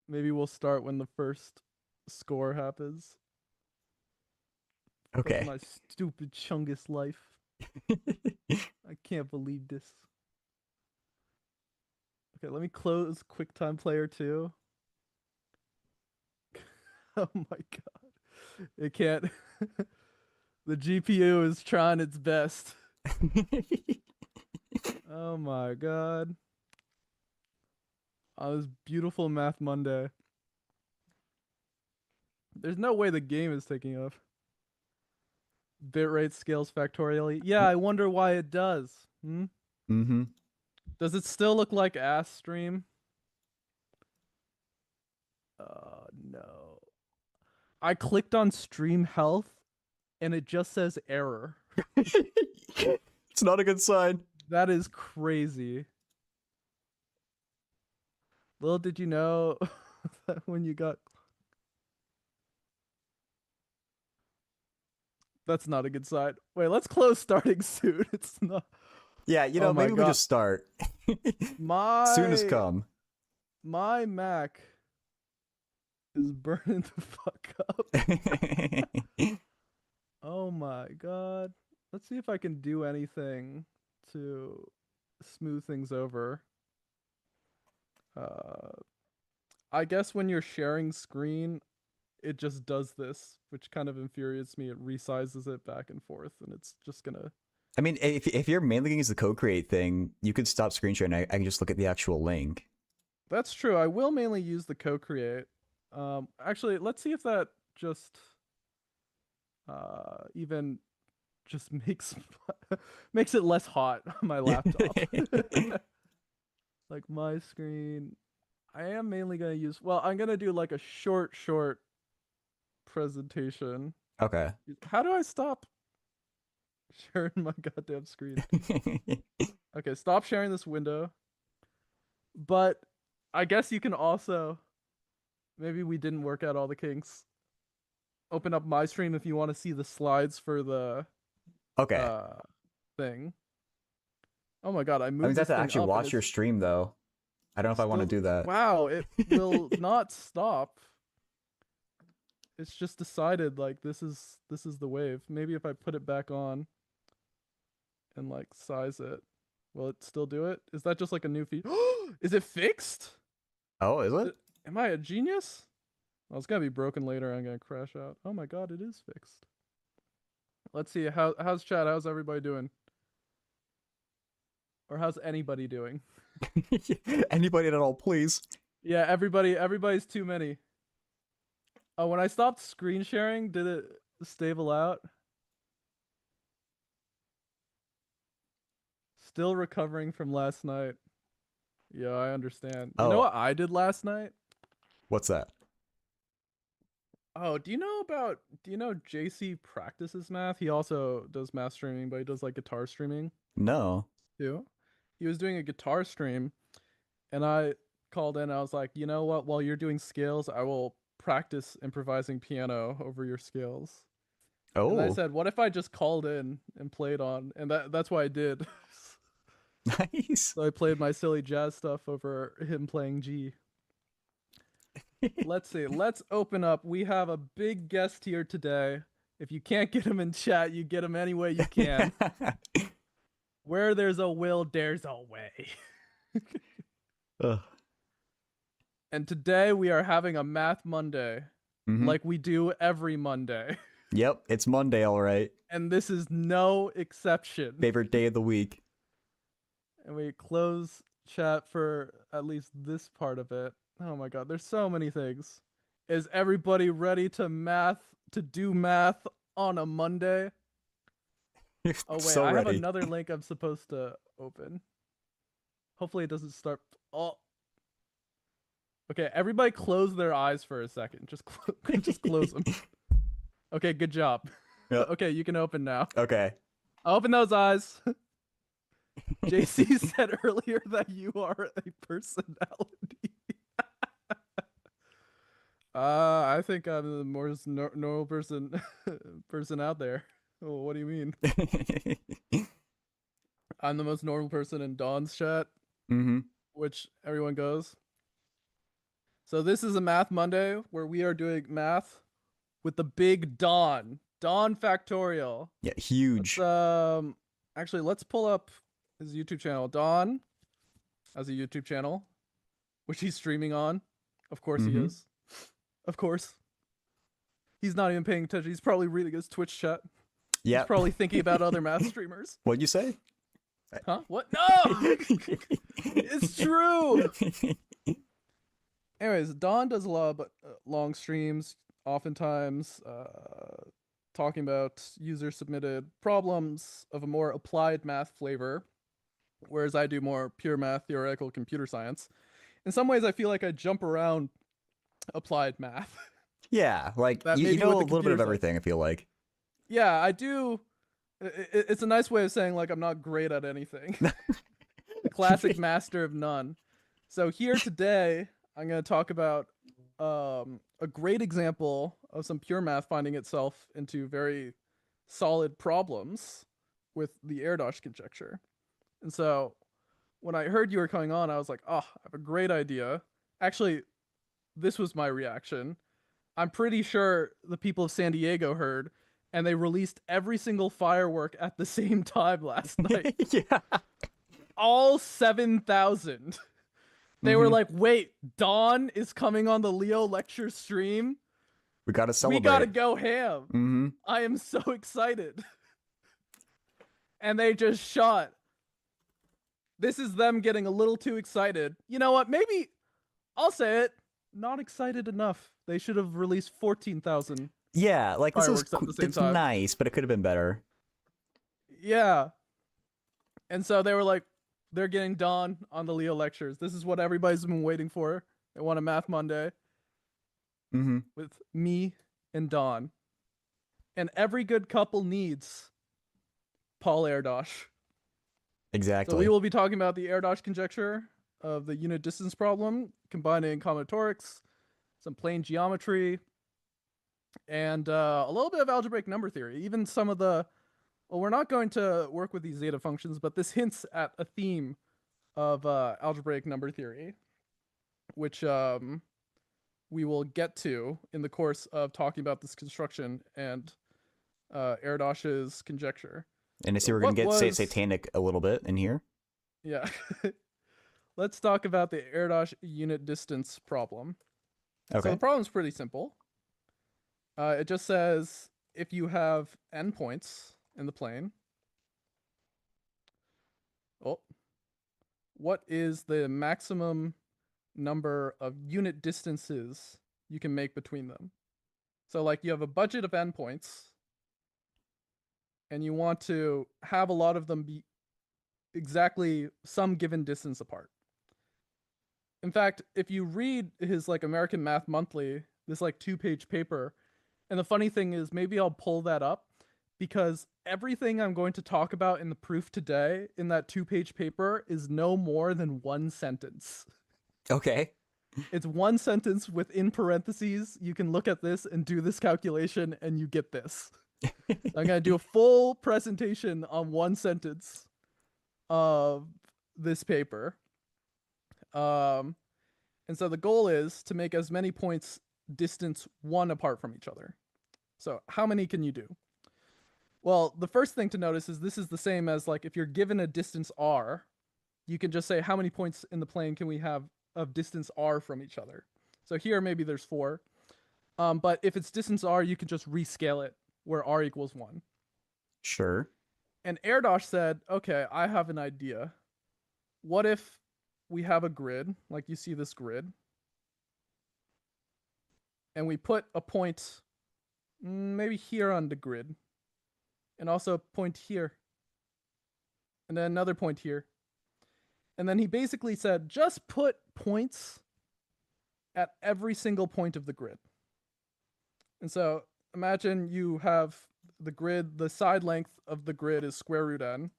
Maybe we'll start when the first score happens of Okay. my stupid Chungus life. I can't believe this. Okay, let me close QuickTime Player 2. Oh my god. It can't. The GPU is trying its best. Oh my god. On this beautiful Math Monday. There's no way the game is taking off. Bitrate scales factorially. Yeah, I wonder why it does. Hmm? Mm-hmm. Does it still look like ass stream? No. I clicked on stream health and it just says error. It's not a good sign. That is crazy. Little did you know that when you got. That's not a good sign. Wait, let's close starting soon. It's not. Yeah, Oh my maybe we god. just start. Soon as My come. my Mac is burning the fuck up. Oh my god. Let's see if I can do anything to smooth things over. Uh I guess when you're sharing screen, it just does this, which kind of infuriates me. It resizes it back and forth, and it's just gonna. I mean, if you're mainly going to use the co-create thing, you could stop screen sharing. I can just look at the actual link. That's true. I will mainly use the co-create. Actually, let's see if that just even just makes it less hot on my laptop. Like my screen, I am mainly gonna use. Well, I'm gonna do like a short presentation. Okay. How do I stop sharing my goddamn screen? Okay, stop sharing this window. But I guess you can also, maybe we didn't work out all the kinks. Open up my stream if you want to see the slides for the Okay. uh thing. Oh my god, I I mean, moved that's this to thing actually up and watch your it's stream, though. I don't know if I want to still. do that. Wow, it will not stop. It's just decided like this is the wave. Maybe if I put it back on and like size it, will it still do it? Is that just like a new feed? Is it fixed? Oh, is it? Am I a genius? Oh, it's gonna be broken later. I'm gonna crash out. Oh my god, it is fixed. Let's see. How's chat? How's everybody doing? Or how's anybody doing? Anybody at all, please. Yeah, everybody's too many. Oh, when I stopped screen sharing, did it stable out? Still recovering from last night. Yeah, I understand. You know Oh, what I did last night? what's that? Oh, do you know JC practices math? He also does math streaming, but he does like guitar streaming No. too. He was doing a guitar stream and I called in. I was like, you know what? While you're doing scales, I will practice improvising piano over your scales. And I Oh, said, what if I just called in and played on? And that's what I did. nice. So I played my silly jazz stuff over him playing G. Let's see. Let's open up. We have a big guest here today. If you can't get him in chat, you get him any way you can. Where there's a will, there's a way. Ugh. And today we are having a Math Monday, Mm-hmm. like we do every Monday. Yep, it's Monday, all right. And this is no exception. Favorite day of the week. And we close chat for at least this part of it. Oh my god, there's so many things. Is everybody ready to do math on a Monday? Oh wait, So I have ready. another link I'm supposed to open. Hopefully it doesn't start. Oh, okay. Everybody, close their eyes for a second. Just close them. Okay, good job. Yep. Okay, you can open now. Okay. Open those eyes. JC said earlier that you are a personality. I think I'm the most normal person out there. Oh, what do you mean? I'm the most normal person in Dawn's chat, Mm-hmm. which everyone goes. So this is a Math Monday where we are doing math with the big Don. Don Factorial. Yeah, Let's huge. actually let's pull up his YouTube channel. Don has a YouTube channel, which he's streaming on. Of course he Mm-hmm. is. Of course. He's not even paying attention. He's probably reading his Twitch chat. He's Yep. probably thinking about other math streamers. What'd you say? Huh? What? No! It's true! Anyways, Don does a lot of long streams, oftentimes talking about user submitted problems of a more applied math flavor, whereas I do more pure math, theoretical computer science. In some ways, I feel like I jump around applied math. Yeah, like That you maybe know with a the little bit computer of science. everything, I feel like. Yeah, I do. It's a nice way of saying like I'm not great at anything. The classic master of none. So here today, I'm going to talk about a great example of some pure math finding itself into very solid problems with the Erdos conjecture. And so when I heard you were coming on, I was like, oh, I have a great idea. Actually, this was my reaction. I'm pretty sure the people of San Diego heard, and they released every single firework at the same time last night. Yeah. All 7,000. They were Mm-hmm. like, wait, Dawn is coming on the Leo lecture stream? We gotta We gotta celebrate. go ham. Mm-hmm. I am so excited. And they just shot. This is them getting a little too excited. You know what? Maybe I'll say it. Not excited enough. They should have released 14,000 Yeah, like this is fireworks at the same it's time. nice, but it could have been better. Yeah. And so they were like, they're getting Dawn on the Leo lectures. This is what everybody's been waiting for. They want a Math Monday Mm-hmm. with me and Dawn. And every good couple needs Paul Erdos. Exactly. So we will be talking about the Erdos conjecture of the unit distance problem, combining combinatorics, some plane geometry, and a little bit of algebraic number theory. Even some of the, well, we're not going to work with these zeta functions, but this hints at a theme of algebraic number theory, which we will get to in the course of talking about this construction and Erdős conjecture. And I see So we're gonna what get was satanic a little bit in here. yeah? Let's talk about the Erdos unit distance problem. So the Okay. problem's pretty simple. It just says if you have n points in the plane, oh, what is the maximum number of unit distances you can make between them? So like you have a budget of n points, and you want to have a lot of them be exactly some given distance apart. In fact, if you read his like American Math Monthly, this like 2-page paper, and the funny thing is maybe I'll pull that up because everything I'm going to talk about in the proof today in that 2-page paper is no more than one sentence. Okay. It's one sentence within parentheses. You can look at this and do this calculation and you get this. I'm going to do a full presentation on one sentence of this paper. And so the goal is to make as many points distance one apart from each other. So how many can you do? Well, the first thing to notice is this is the same as like if you're given a distance r, you can just say how many points in the plane can we have of distance r from each other. So here maybe there's 4. But if it's distance r, you can just rescale it where r equals 1. Sure. And Erdos said, okay, I have an idea. What if we have a grid, like you see this grid, and we put a point maybe here on the grid, and also a point here, and then another point here. And then he basically said, just put points at every single point of the grid. And so imagine you have the grid, the side length of the grid is square root n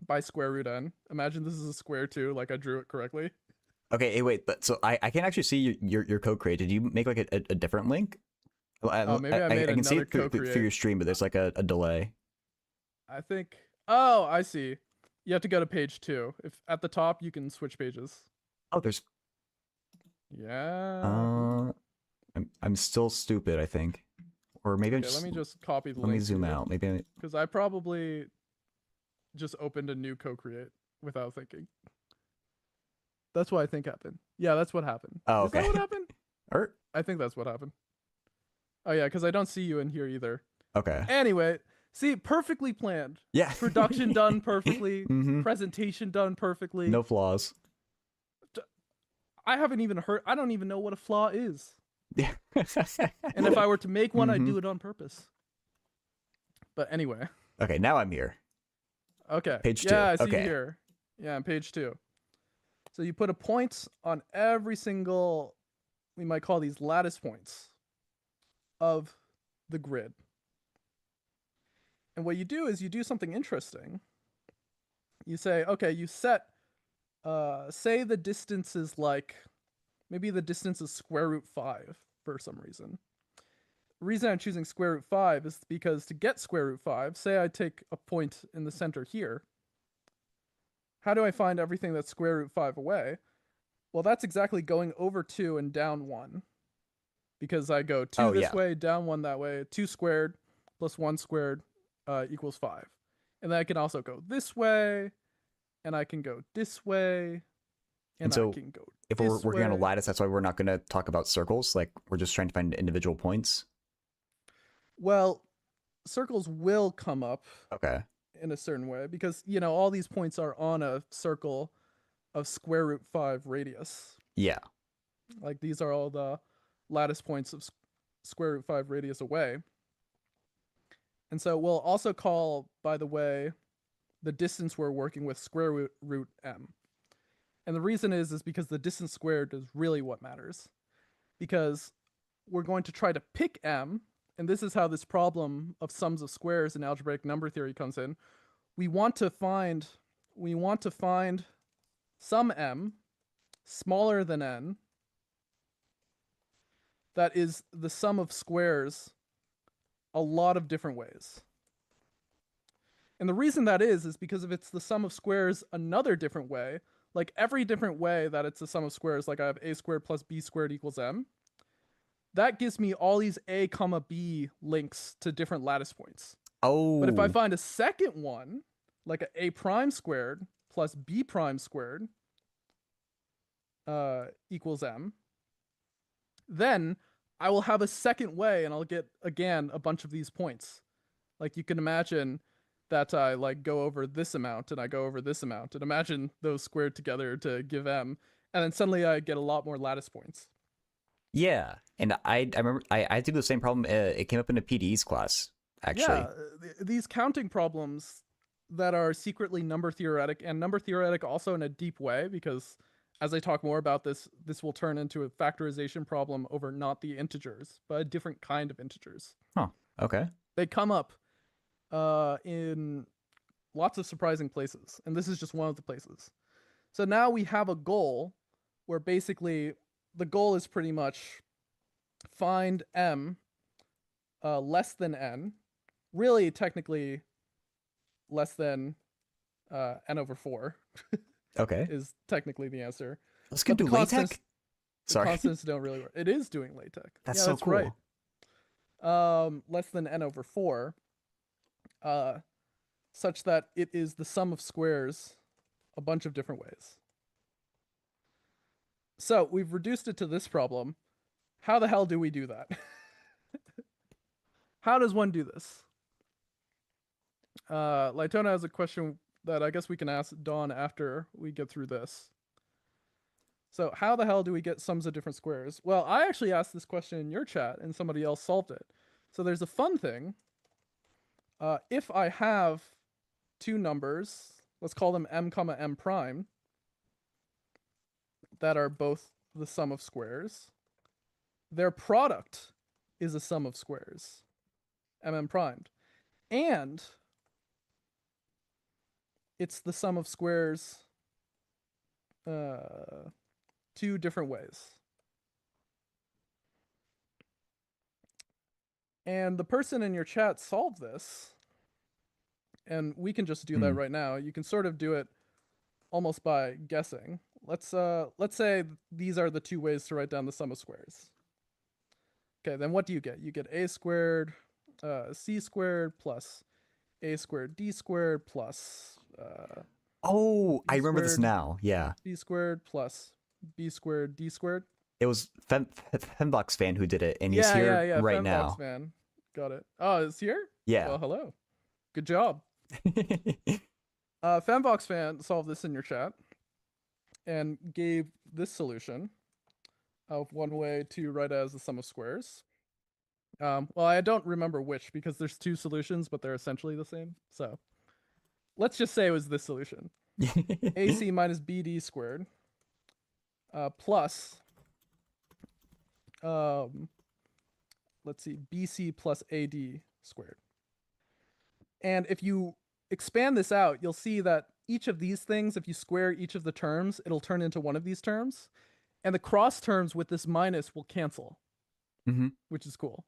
by square root n. Imagine this is a square too, like I drew it correctly. Okay, hey, wait, but so I can actually see your code create. Did you make like a different link? Oh, maybe I made can see another it through co-create. your stream, but there's like a delay. I think. Oh, I see. You have to go to page 2. If at the top you can switch pages. Oh, there's. Yeah. I'm still stupid, I think. Or maybe I'm Okay, let just, me just copy the let me link to zoom you out. Maybe because I probably just opened a new co-create without thinking. That's what I think happened. Yeah, that's what happened. oh, Is that okay. what happened? Or, I think that's what happened. Oh yeah, because I don't see you in here either. okay. Anyway, see, perfectly planned. Yeah. Production done perfectly. Mm-hmm. Presentation done perfectly. No flaws. I haven't even heard. I don't even know what a flaw is. Yeah. And if I were to make one, I'd Mm-hmm. do it on purpose. But anyway. Okay, now I'm here. Okay. Page Yeah, two. I see you Okay. here. Yeah, on page 2. So you put a point on every single, we might call these lattice points of the grid. And what you do is you do something interesting. You say, okay, you set, say the distance is like, maybe the distance is square root 5 for some reason. The reason I'm choosing square root 5 is because to get square root 5, say I take a point in the center here. How do I find everything that's square root 5 away? Well, that's exactly going over 2 and down 1. Because I go 2 Oh, this yeah. way, down 1 that way. 2 squared plus 1 squared equals 5. And then I can also go this way, and I can go this way, And and I so can go if we're this working on a way. lattice, that's why we're not going to talk about circles. Like, we're just trying to find individual points. Well, circles will come up Okay. in a certain way because, all these points are on a circle of square root 5 radius. Yeah. Like these are all the lattice points of square root 5 radius away. And so we'll also call, by the way, the distance we're working with square root m. And the reason is because the distance squared is really what matters. Because we're going to try to pick m, and this is how this problem of sums of squares in algebraic number theory comes in. We want to find some m smaller than n that is the sum of squares a lot of different ways. And the reason that is because if it's the sum of squares another different way, like every different way that it's the sum of squares, like I have a squared plus b squared equals m, that gives me all these a comma b links to different lattice points. But if I Oh. find a second one, like a prime squared plus b prime squared equals m, then I will have a second way and I'll get, again, a bunch of these points. Like you can imagine that I like go over this amount and I go over this amount and imagine those squared together to give m, and then suddenly I get a lot more lattice points. Yeah. And I remember I did the same problem. It came up in a PDE's class, Yeah, actually. these counting problems that are secretly number theoretic, and number theoretic also in a deep way, because as I talk more about this, this will turn into a factorization problem over not the integers, but a different kind of integers. Huh. Okay. They come up in lots of surprising places, and this is just one of the places. So now we have a goal where basically the goal is pretty much find m less than n, really technically less than n over 4 Okay. is technically the answer. Let's go But do LaTeX. the Sorry. constants don't really work. It is doing LaTeX. That's Yeah, so that's right. cool. Less than n over 4, uh, such that it is the sum of squares a bunch of different ways. So we've reduced it to this problem. How the hell do we do that? How does one do this? Lightona has a question that I guess we can ask Dawn after we get through this. So how the hell do we get sums of different squares? Well, I actually asked this question in your chat and somebody else solved it. So there's a fun thing. If I have two numbers, let's call them m comma m prime, that are both the sum of squares, their product is a sum of squares, mm primed. And it's the sum of squares two different ways. And the person in your chat solved this, and we can just do that right now. You can sort of do it almost by guessing. let's say these are the two ways to write down the sum of squares. Okay, then what do you get? You get a squared c squared plus a squared d squared plus Oh, I b remember this squared now. Yeah. c squared plus b squared d squared. It was Fembox fan who did it, and he's Yeah, here yeah, right Fembox now. man. Got it. Oh, it's here? Yeah. Well, hello. Good job. Fembox fan solved this in your chat and gave this solution of one way to write it as the sum of squares. Well, I don't remember which because there's two solutions, but they're essentially the same. So let's just say it was this solution. AC minus BD squared plus, let's see, BC plus AD squared. And if you expand this out, you'll see that each of these things, if you square each of the terms, it'll turn into one of these terms. And the cross terms with this minus will cancel, which is cool.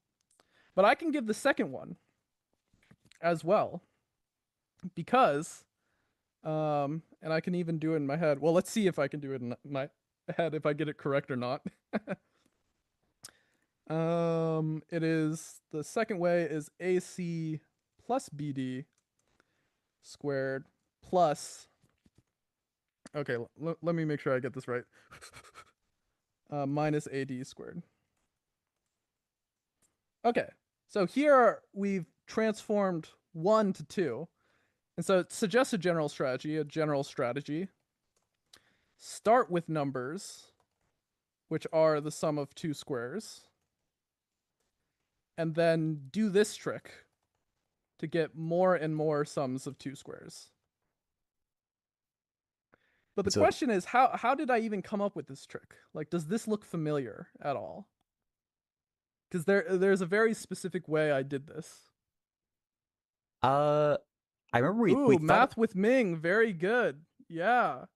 But I can give the second one as well because, and I can even do it in my head. Well, let's see if I can do it in my head, if I get it correct or not. It is, the second way is AC plus BD squared plus, okay, let me make sure I get this right. Minus AD squared. Okay, so here we've transformed 1 to 2. And so it suggests a general strategy. Start with numbers, which are the sum of two squares. And then do this trick to get more and more sums of two squares. But the question is, how did I even come up with this trick? Like, does this look familiar at all? Because there's a very specific way I did this. I remember we math with Ming, very good. Yeah.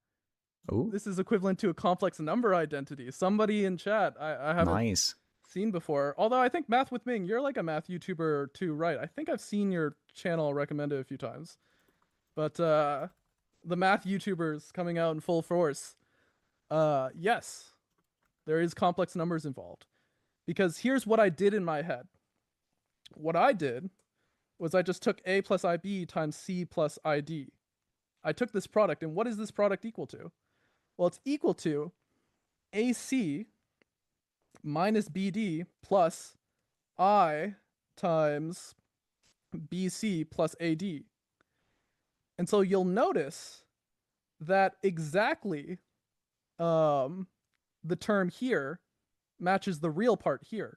Ooh. This is equivalent to a complex number identity. Somebody in chat, I haven't seen before. Although I think Math with Ming, you're like a math YouTuber too, right? I think I've seen your channel recommended a few times. But the math YouTubers coming out in full force. Yes, there is complex numbers involved. Because here's what I did in my head. What I did was I just took A plus IB times C plus ID. I took this product, and what is this product equal to? Well, it's equal to AC minus BD plus I times BC plus AD. And so you'll notice that exactly the term here matches the real part here.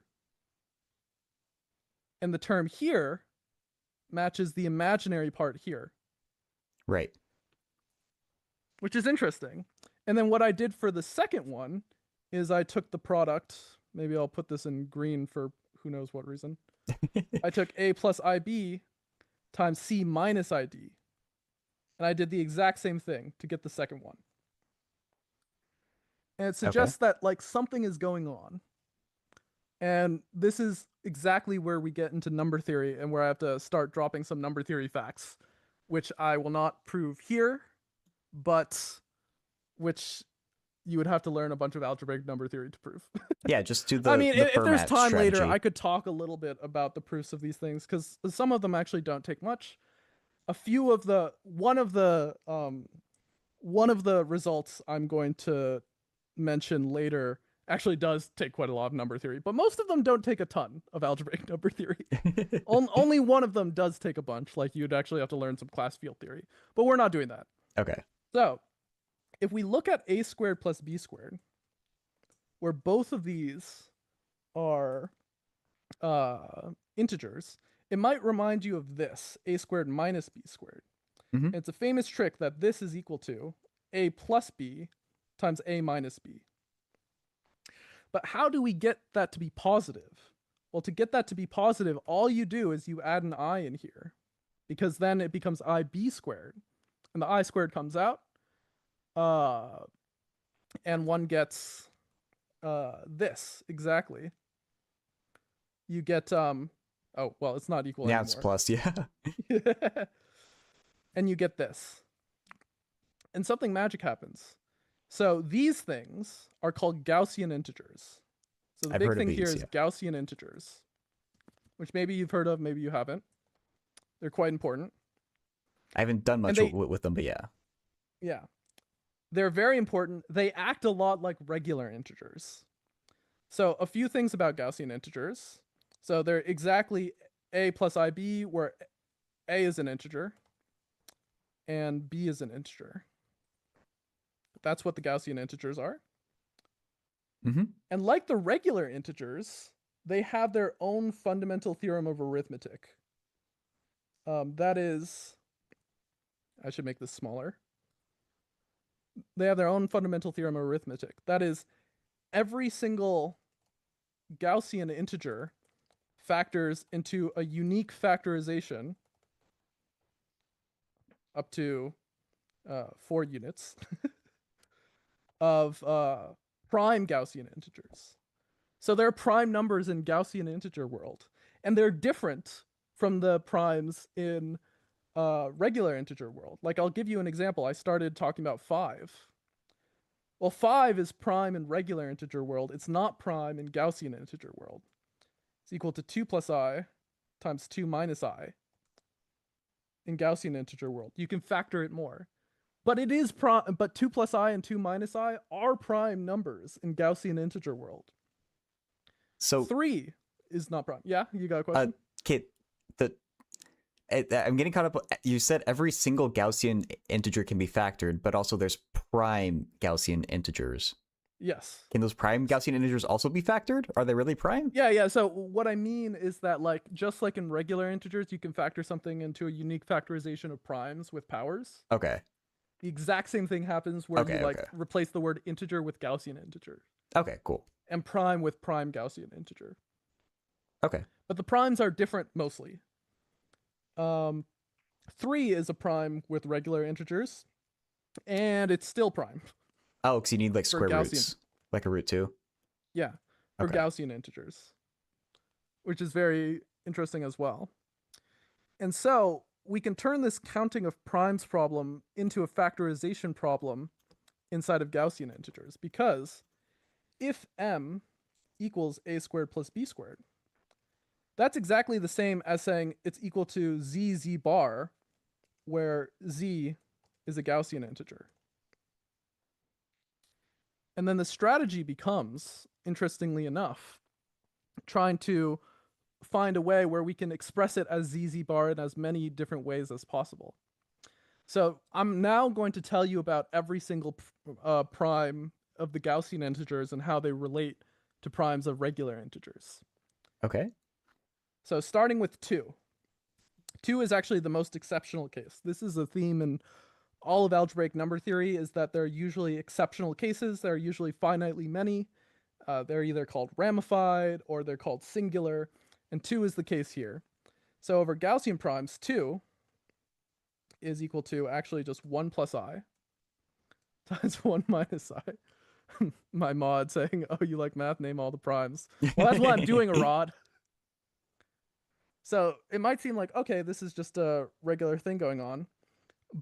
And the term here matches the imaginary part here. Right. Which is interesting. And then what I did for the second one is I took the product. Maybe I'll put this in green for who knows what reason. I took A plus IB times C minus ID. And I did the exact same thing to get the second one. And it suggests that like something is going on. And this is exactly where we get into number theory and where I have to start dropping some number theory facts, which I will not prove here, but which you would have to learn a bunch of algebraic number theory to prove. Yeah, just do the I mean, if there's time strategy. later, I could talk a little bit about the proofs of these things because some of them actually don't take much. A few of the one of the results I'm going to mention later actually does take quite a lot of number theory, but most of them don't take a ton of algebraic number theory. Only one of them does take a bunch, like you'd actually have to learn some class field theory, but we're not doing that. Okay. So if we look at a squared plus b squared, where both of these are integers, it might remind you of this, a squared minus b squared. Mm-hmm. It's a famous trick that this is equal to a plus b times a minus b. But how do we get that to be positive? Well, to get that to be positive, all you do is you add an I in here, because then it becomes IB squared, and the I squared comes out, and one gets this, exactly. You get, oh, well, it's not equal anymore. Yeah, it's plus, yeah. And you get this. And something magic happens. So these things are called Gaussian integers. So the I've big heard of thing here these. is Yeah, Gaussian integers, which maybe you've heard of, maybe you haven't. They're quite important. I haven't done And much they, with them, but yeah. yeah, they're very important. They act a lot like regular integers. So a few things about Gaussian integers. So they're exactly a plus ib, where a is an integer and b is an integer. That's what the Gaussian integers are. Mm-hmm. And like the regular integers, they have their own fundamental theorem of arithmetic. That is, I should make this smaller. They have their own fundamental theorem of arithmetic. That is, every single Gaussian integer factors into a unique factorization up to 4 units of prime Gaussian integers. So they're prime numbers in Gaussian integer world, and they're different from the primes in regular integer world. Like, I'll give you an example. I started talking about 5. Well, 5 is prime in regular integer world. It's not prime in Gaussian integer world. It's equal to 2 plus I times 2 minus I in Gaussian integer world. You can factor it more. But it is prime, but 2 plus I and 2 minus I are prime numbers in Gaussian integer world. So 3 is not prime. Yeah, you got a question? Kate, I'm getting caught up. You said every single Gaussian integer can be factored, but also there's prime Gaussian integers. Yes. Can those prime Gaussian integers also be factored? Are they really prime? Yeah. So what I mean is that, like, just like in regular integers, you can factor something into a unique factorization of primes with powers. Okay. The exact same thing happens where you Okay. replace the word integer with Gaussian integer. Okay, cool. And prime with prime Gaussian integer. Okay. But the primes are different mostly. 3 is a prime with regular integers, and it's still prime. Oh, because you need like square Gaussian. roots, like a root 2. Yeah, for Okay. Gaussian integers, which is very interesting as well. And so we can turn this counting of primes problem into a factorization problem inside of Gaussian integers, because if m equals a squared plus b squared, that's exactly the same as saying it's equal to z bar, where z is a Gaussian integer. And then the strategy becomes, interestingly enough, trying to find a way where we can express it as z bar in as many different ways as possible. So I'm now going to tell you about every single prime of the Gaussian integers and how they relate to primes of regular integers. Okay. So starting with 2. 2 is actually the most exceptional case. This is a theme in all of algebraic number theory, is that there are usually exceptional cases. There are usually finitely many. They're either called ramified or they're called singular, and 2 is the case here. So over Gaussian primes, 2 is equal to actually just 1 plus I times 1 minus I. My mod saying, oh, you like math, name all the primes. Well, that's what I'm doing, a rod. So it might seem like, okay, this is just a regular thing going on,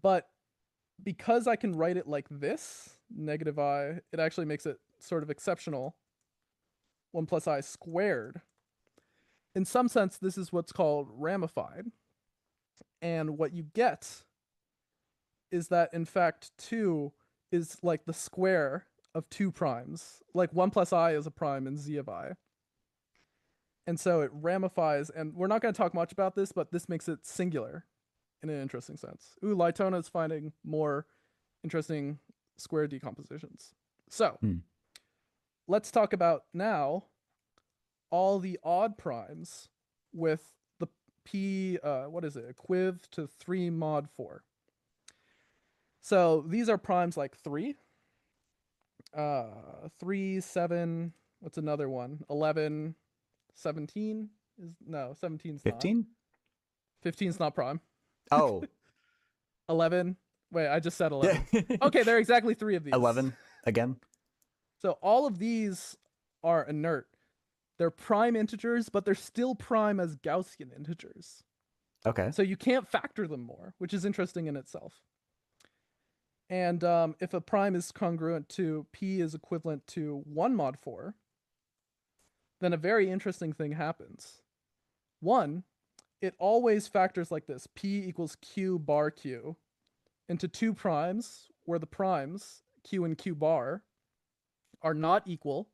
but because I can write it like this, negative I, it actually makes it sort of exceptional. 1 plus I squared. In some sense, this is what's called ramified. And what you get is that, in fact, 2 is like the square of 2 primes. Like 1 plus I is a prime in z of I. And so it ramifies, and we're not going to talk much about this, but this makes it singular in an interesting sense. Ooh, Lightona is finding more interesting square decompositions. So let's talk about now all the odd primes with the p, equiv to 3 mod 4. So these are primes like 3, 3, 7, what's another one? 11, 17 is, no, 17's 15? not. 15's not prime. Oh. 11. Wait, I just said 11. Okay, there are exactly 3 of these. 11 again. So all of these are inert. They're prime integers, but they're still prime as Gaussian integers. Okay. So you can't factor them more, which is interesting in itself. And if a prime is congruent to p is equivalent to 1 mod 4, then a very interesting thing happens. One, it always factors like this: p equals q bar q into two primes where the primes q and q bar are not equal.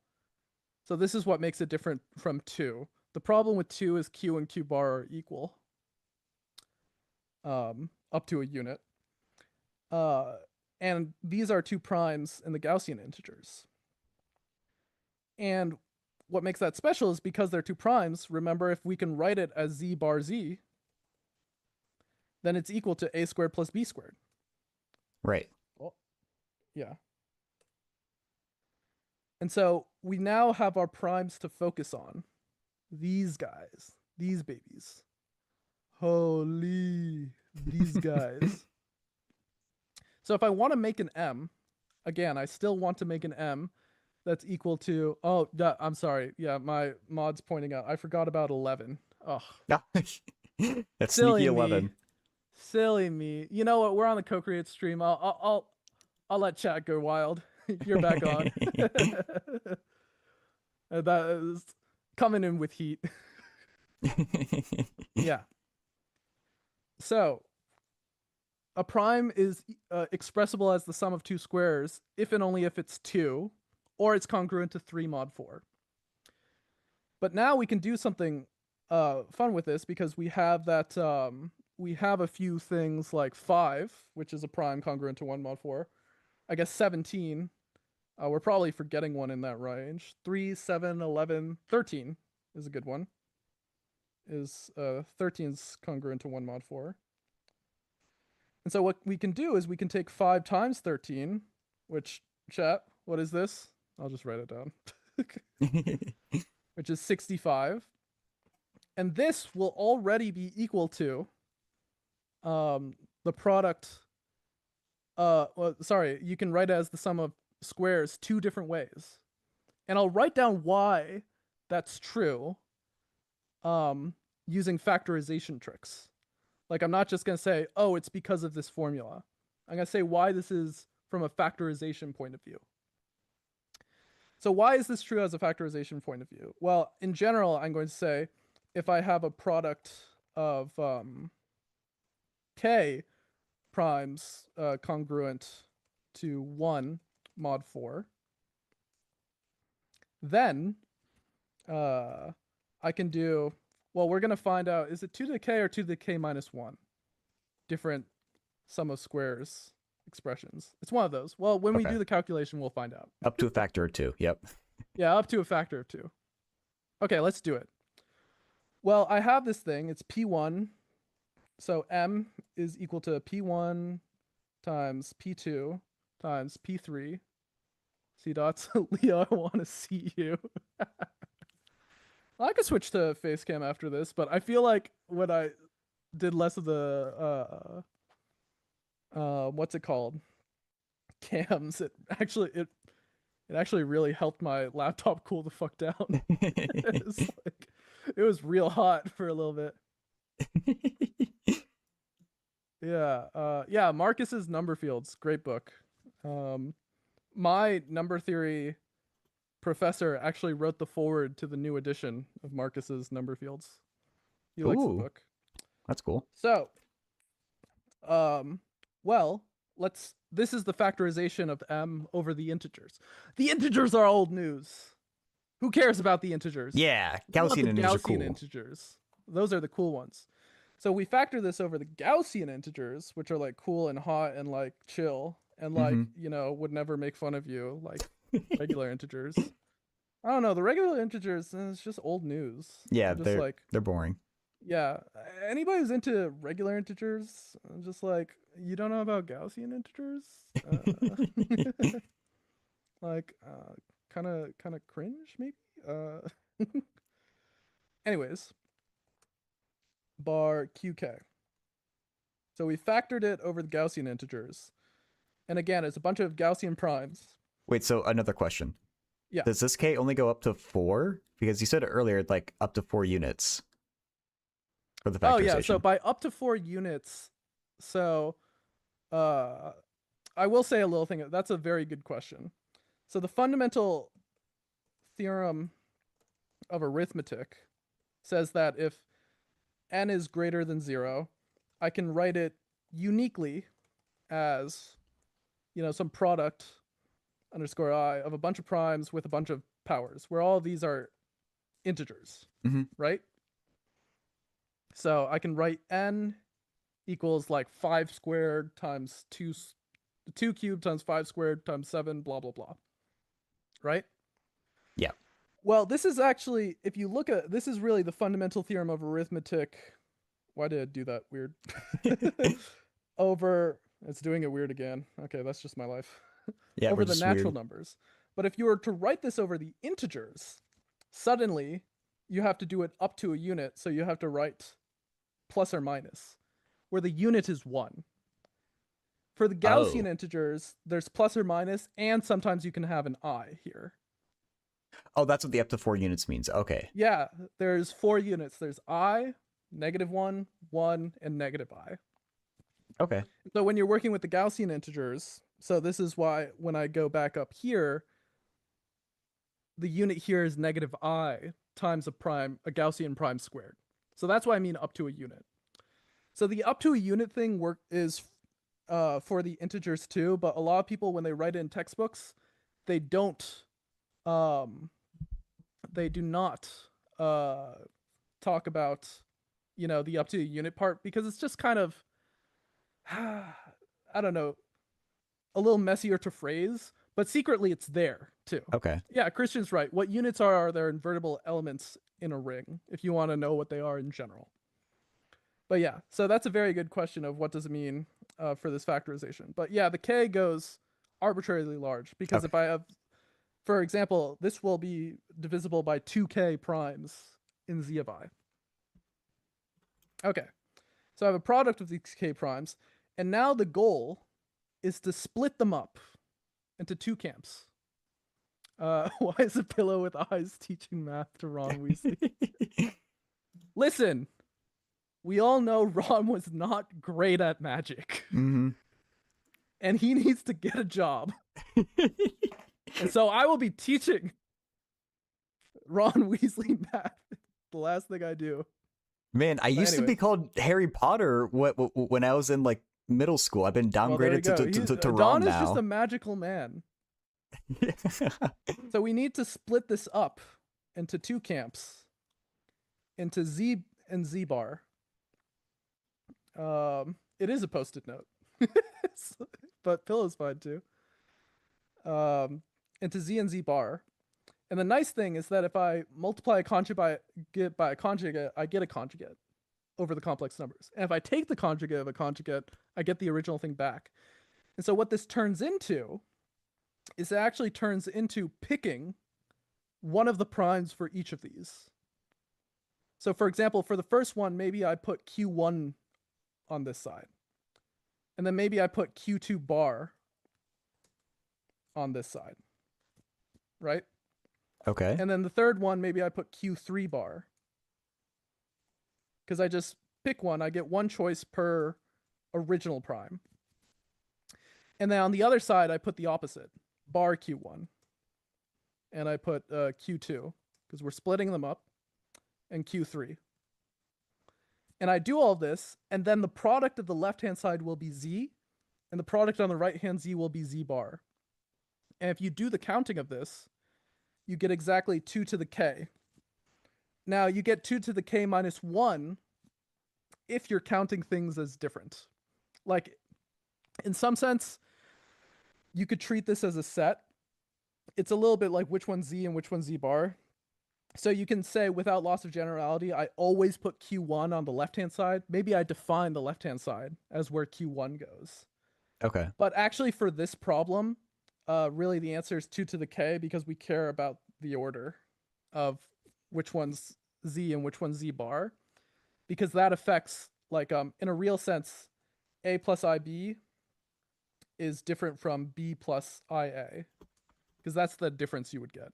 So this is what makes it different from 2. The problem with 2 is q and q bar are equal up to a unit. And these are two primes in the Gaussian integers. And what makes that special is because they're two primes, remember, if we can write it as z bar z, then it's equal to a squared plus b squared. Right. Well, yeah. And so we now have our primes to focus on. These guys, these babies. Holy, these guys. So if I want to make an M, again, I still want to make an M that's equal to, oh, I'm sorry. Yeah, my mod's pointing out. I forgot about 11. Oh, That's silly sneaky me. 11. Silly me. You know what? We're on the co-create stream. I'll let chat go wild. You're back on. That is coming in with heat. Yeah. So a prime is expressible as the sum of two squares if and only if it's 2, or it's congruent to 3 mod 4. But now we can do something fun with this, because we have that we have a few things like 5, which is a prime congruent to 1 mod 4. I guess 17. We're probably forgetting one in that range. 3, 7, 11, 13 is a good one. 13 is congruent to 1 mod 4. And so what we can do is we can take 5 times 13, which, chat, what is this? I'll just write it down. Which is 65. And this will already be equal to the product. Well, sorry, you can write it as the sum of squares 2 different ways. And I'll write down why that's true using factorization tricks. Like, I'm not just going to say, oh, it's because of this formula. I'm going to say why this is from a factorization point of view. So why is this true as a factorization point of view? Well, in general, I'm going to say if I have a product of k primes congruent to 1 mod 4, then I can do, well, we're going to find out, is it 2 to the k or 2 to the k minus 1? Different sum of squares expressions. It's one of those. Well, when we do the calculation, we'll find out. Up to a factor of 2, yep. Yeah, up to a factor of 2. Okay, let's do it. Well, I have this thing. It's P1. So M is equal to P1 times P2 times P3. C dots. Leo, I want to see you. I could switch to face cam after this, but I feel like when I did less of the what's it called? Cams, it actually really helped my laptop cool the fuck down. It was real hot for a little bit. Yeah, Marcus's Number Fields, great book. My number theory professor actually wrote the foreword to the new edition of Marcus's Number Fields. He likes the book. That's cool. So, well, this is the factorization of M over the integers. The integers are old news. Who cares about the integers? Yeah, Gaussian integers are cool. Integers. Those are the cool ones. So we factor this over the Gaussian integers, which are like cool and hot and like chill and like, you know, would never make fun of you, like regular integers. I don't know. The regular integers, it's just old news. Yeah, they're boring. Yeah. Anybody who's into regular integers, I'm just like, you don't know about Gaussian integers? Like, kind of cringe, maybe? Anyways. Bar QK. So we factored it over the Gaussian integers. And again, it's a bunch of Gaussian primes. Wait, so another question. Yeah. Does this K only go up to 4? Because you said earlier, like, up to 4 units for the factorization. Oh, yeah. So by up to 4 units, so, I will say a little thing. That's a very good question. So the fundamental theorem of arithmetic says that if n is greater than 0, I can write it uniquely as, some product underscore I of a bunch of primes with a bunch of powers, where all of these are integers, right? So I can write n equals like 5 squared times 2 cubed times 5 squared times 7, blah, blah, blah. Right? Yeah. Well, this is actually, if you look at, this is really the fundamental theorem of arithmetic. Why did I do that weird? Over, it's doing it weird again. Okay, that's just my life. Yeah, Over we're the just natural weird. numbers. But if you were to write this over the integers, suddenly you have to do it up to a unit. So you have to write plus or minus, where the unit is 1. For the Gaussian Oh. integers, there's plus or minus, and sometimes you can have an I here. Oh, that's what the up to 4 units means. Okay. Yeah, there's 4 units. There's I, -1, 1, and -I. Okay. So when you're working with the Gaussian integers, so this is why when I go back up here, the unit here is -I times a Gaussian prime squared. So that's why I mean up to a unit. So the up to a unit thing is for the integers too, but a lot of people, when they write it in textbooks, they do not talk about, the up to a unit part, because it's just kind of, I don't know, a little messier to phrase, but secretly it's there too. Okay. Yeah, Christian's right. What units are their invertible elements in a ring, if you want to know what they are in general. But yeah, so that's a very good question of what does it mean for this factorization. But yeah, the k goes arbitrarily large, because if I have, for example, this will be divisible by 2k primes in z of I. Okay, so I have a product of these k primes, and now the goal is to split them up into 2 camps. Why is a pillow with eyes teaching math to Ron Weasley? Listen, we all know Ron was not great at magic. And he needs to get a job. And so I will be teaching Ron Weasley math. The last thing I do. Man, I used to be called Harry Potter when I was in like middle school. I've been downgraded to Ron Don is now. just a magical man. So we need to split this up into 2 camps, into Z and Z bar. It is a post-it note, but pillow's fine too. Into Z and Z bar. And the nice thing is that if I multiply a conjugate by a conjugate, I get a conjugate over the complex numbers. And if I take the conjugate of a conjugate, I get the original thing back. And so what this turns into is it actually turns into picking one of the primes for each of these. So for example, for the first one, maybe I put Q1 on this side. And then maybe I put Q2 bar on this side. Right? Okay. And then the third one, maybe I put Q3 bar. Because I just pick one, I get one choice per original prime. And then on the other side, I put the opposite, bar Q1. And I put Q2, because we're splitting them up, and Q3. And I do all this, and then the product of the left-hand side will be Z, and the product on the right-hand Z will be Z bar. And if you do the counting of this, you get exactly 2 to the k. Now, you get 2 to the k minus 1 if you're counting things as different. Like, in some sense, you could treat this as a set. It's a little bit like which one's Z and which one's Z bar. So you can say, without loss of generality, I always put Q1 on the left-hand side. Maybe I define the left-hand side as where Q1 goes. Okay. But actually, for this problem, really the answer is 2 to the k, because we care about the order of which one's Z and which one's Z bar, because that affects, like, in a real sense, A plus IB is different from B plus IA, because that's the difference you would get.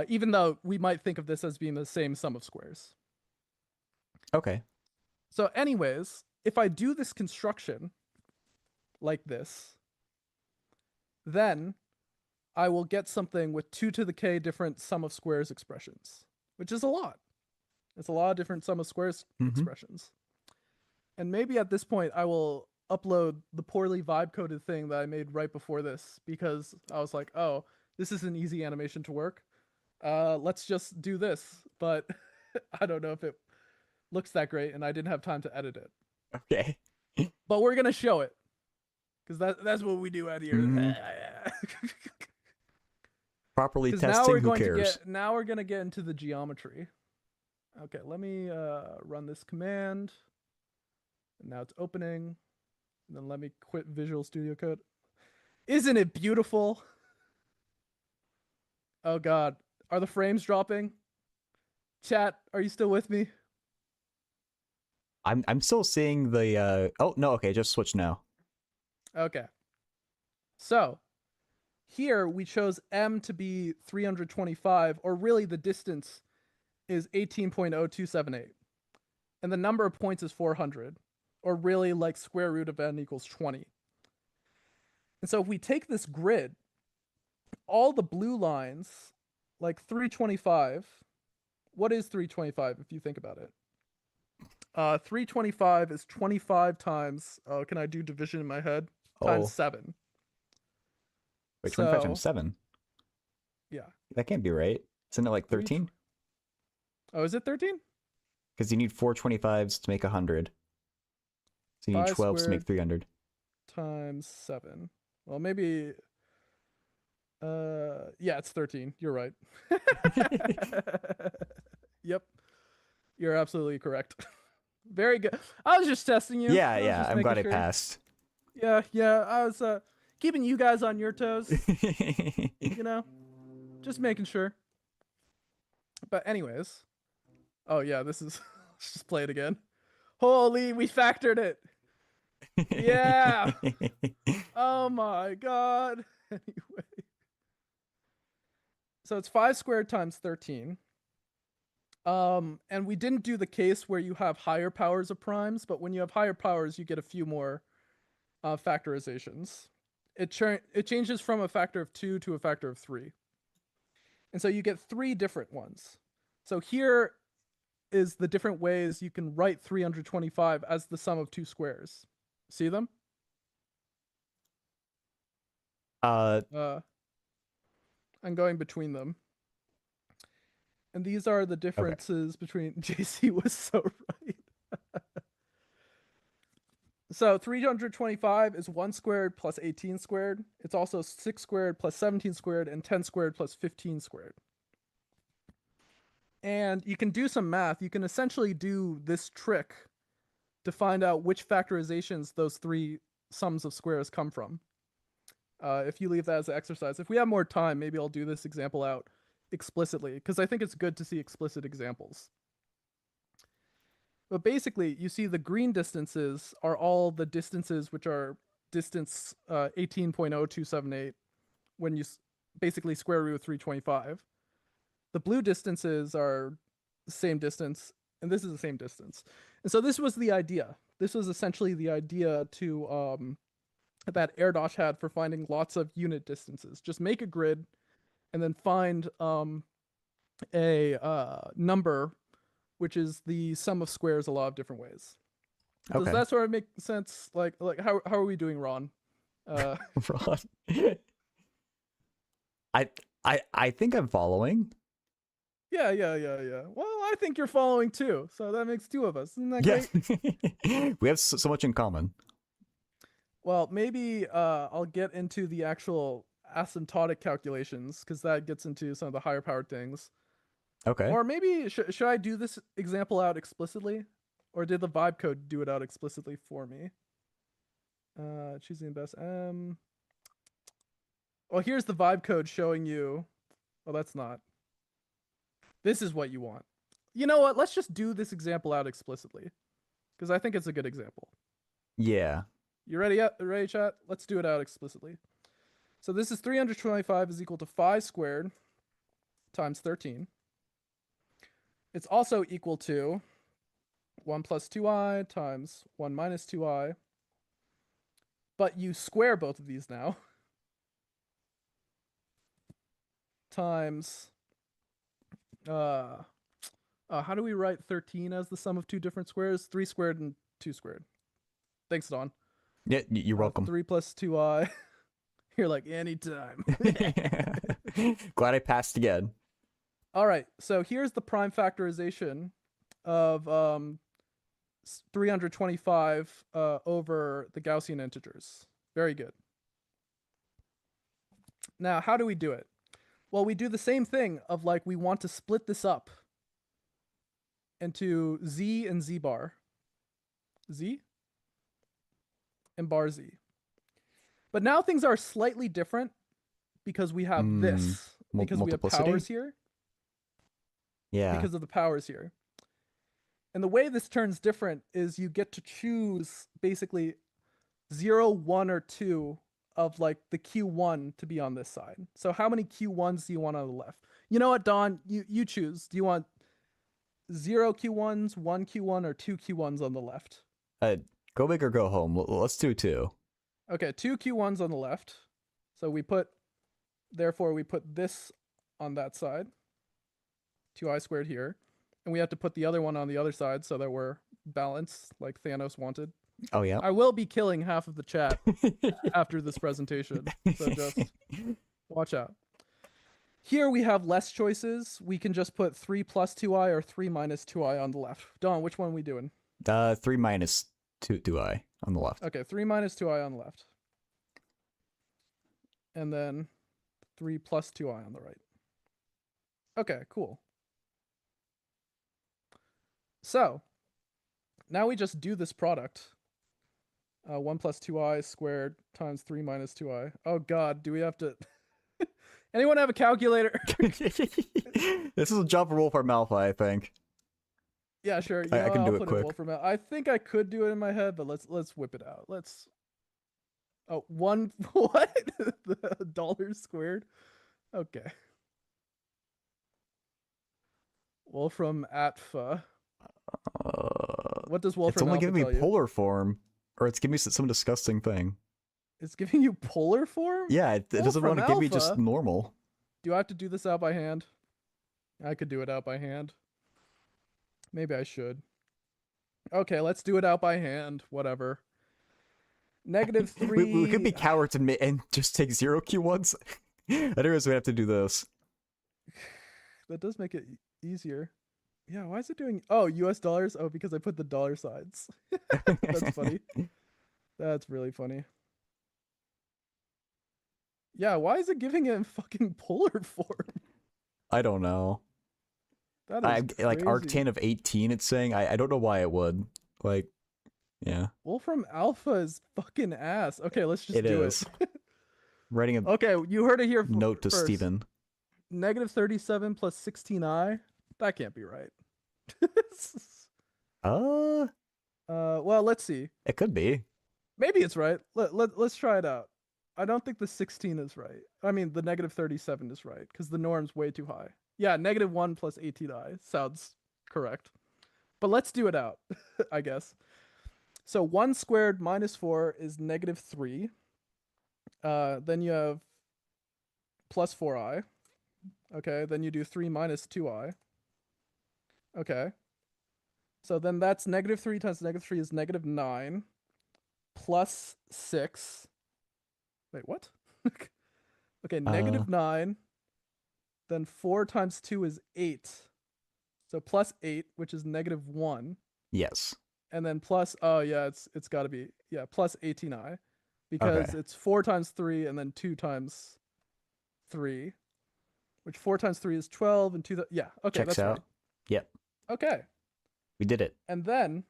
Even though we might think of this as being the same sum of squares. Okay. So anyways, if I do this construction, like this, then I will get something with 2 to the k different sum of squares expressions, which is a lot. It's a lot of different sum of squares expressions. And maybe at this point I will upload the poorly vibe coded thing that I made right before this, because I was like, oh, this is an easy animation to work. Let's just do this. But I don't know if it looks that great, and I didn't have time to edit it. Okay. But we're gonna show it, because that's what we do out here. Properly Because testing, who cares? now we're gonna get into the geometry. Okay, let me run this command. And now it's opening. And then let me quit Visual Studio Code. Isn't it beautiful? Oh god, are the frames dropping? Chat, are you still with me? I'm still seeing the oh no, okay, just switch now. Okay. So, here we chose M to be 325, or really the distance is 18.0278. And the number of points is 400, or really like square root of n equals 20. And so if we take this grid, all the blue lines, like 325, what is 325 if you think about it? 325 is 25 times, can I do division in my head? Times 7. Wait, 25 times 7? Yeah. That can't be right. Isn't it like 13? Oh, is it 13? Because you need 4 25s to make 100. So you need 12s to make 300. Times 7. Well, maybe... yeah, it's 13. You're right. Yep. You're absolutely correct. Very good. I was just testing you. Yeah, I'm glad I passed. Yeah, I was keeping you guys on your toes. You know? Just making sure. But anyways. Oh yeah, this is... Let's just play it again. Holy, we factored it. Yeah. Oh my god. Anyway. So it's 5 squared times 13. And we didn't do the case where you have higher powers of primes, but when you have higher powers, you get a few more factorizations. It changes from a factor of 2 to a factor of 3. And so you get 3 different ones. So here is the different ways you can write 325 as the sum of 2 squares. See them? I'm going between them. And these are the differences between... JC was so right. So 325 is 1 squared plus 18 squared. It's also 6 squared plus 17 squared and 10 squared plus 15 squared. And you can do some math. You can essentially do this trick to find out which factorizations those 3 sums of squares come from. If you leave that as an exercise. If we have more time, maybe I'll do this example out explicitly, because I think it's good to see explicit examples. But basically, you see the green distances are all the distances which are distance 18.0278 when you basically square root of 325. The blue distances are the same distance, and this is the same distance. And so this was the idea. This was essentially the idea to that Erdos had for finding lots of unit distances. Just make a grid and then find a number which is the sum of squares a lot of different ways. Does that sort of make sense? Like how are we doing, Ron? Ron. I think I'm following. Yeah. Well, I think you're following too. So that makes 2 of us. Isn't that great? Yeah. We have so much in common. Well, maybe I'll get into the actual asymptotic calculations, because that gets into some of the higher powered things. Okay. Or maybe should I do this example out explicitly? Or did the vibe code do it out explicitly for me? Choosing the best M. Well, here's the vibe code showing you. Well, that's not. This is what you want. You know what? Let's just do this example out explicitly, because I think it's a good example. Yeah. You ready? Ready, chat? Let's do it out explicitly. So this is 325 is equal to 5 squared times 13. It's also equal to 1 plus 2i times 1 minus 2i. but you square both of these now. Times, how do we write 13 as the sum of two different squares? 3 squared and 2 squared. Thanks, Don. Yeah, you're welcome. 3 plus 2i. You're like, anytime. Glad I passed again. All right, so here's the prime factorization of 325 over the Gaussian integers. Very good. Now, how do we do it? Well, we do the same thing of like we want to split this up into z and z bar. Z and bar z. But now things are slightly different because we have this. Because we have powers here. Yeah. Because of the powers here. And the way this turns different is you get to choose basically 0, 1, or 2 of like the Q1 to be on this side. So how many Q1s do you want on the left? You know what, Don? You choose. Do you want 0 Q1s, 1 Q1, or 2 Q1s on the left? Go big or go home. Let's do 2. Okay, 2 Q1s on the left. So therefore we put this on that side. 2i squared here. And we have to put the other one on the other side so that we're balanced like Thanos wanted. Oh, yeah. I will be killing half of the chat after this presentation. So just watch out. Here we have less choices. We can just put 3 plus 2i or 3 minus 2i on the left. Don, which one are we doing? 3 minus 2i on the left. Okay, 3 minus 2i on the left. And then 3 plus 2i on the right. Okay, cool. So, now we just do this product. 1 plus 2i squared times 3 minus 2i. Oh god, do we have to... Anyone have a calculator? This is a job for Wolfram Alpha, I think. Yeah, sure. I can do it put quick. Wolfram out. I think I could do it in my head, but let's whip it out. Let's... Oh, what? The dollars squared? Okay. Wolfram Atfa. What does Wolfram It's only Alpha giving tell me you? polar form. Or it's giving me some disgusting thing. It's giving you polar form? Yeah, it doesn't want to give me just Alpha? normal. Do I have to do this out by hand? I could do it out by hand. Maybe I should. Okay, let's do it out by hand. Whatever. -3. We could be cowards and just take 0 Q1s. Otherwise, we have to do this. That does make it easier. Yeah, why is it doing... Oh, US dollars? Oh, because I put the dollar signs. That's funny. That's really funny. Yeah, why is it giving it in fucking polar form? I don't know. That is crazy. Like arctan of 18, it's saying. I don't know why it would. Like, yeah. Wolfram Alpha is fucking ass. Okay, let's just do it. Writing a Okay, you heard it here note to first. Steven. -37 plus 16i? That can't be right. Well, let's see. It could be. Maybe it's right. Let's try it out. I don't think the 16 is right. I mean, the -37 is right because the norm's way too high. Yeah, -1 plus 18i sounds correct. But let's do it out, I guess. So 1 squared minus 4 is -3. Then you have plus 4i. Okay, then you do 3 minus 2i. Okay. So then that's -3 times -3 is -9 plus 6. Wait, what? Okay, -9. Then 4 times 2 is 8. So plus 8, which is -1. Yes. And then plus, oh yeah, it's got to be, yeah, plus 18i. Because it's 4 times 3 and then 2 times 3. Which 4 times 3 is 12 and 2, yeah, okay, Checks that's out. right. Yep. Okay. We did it. And then,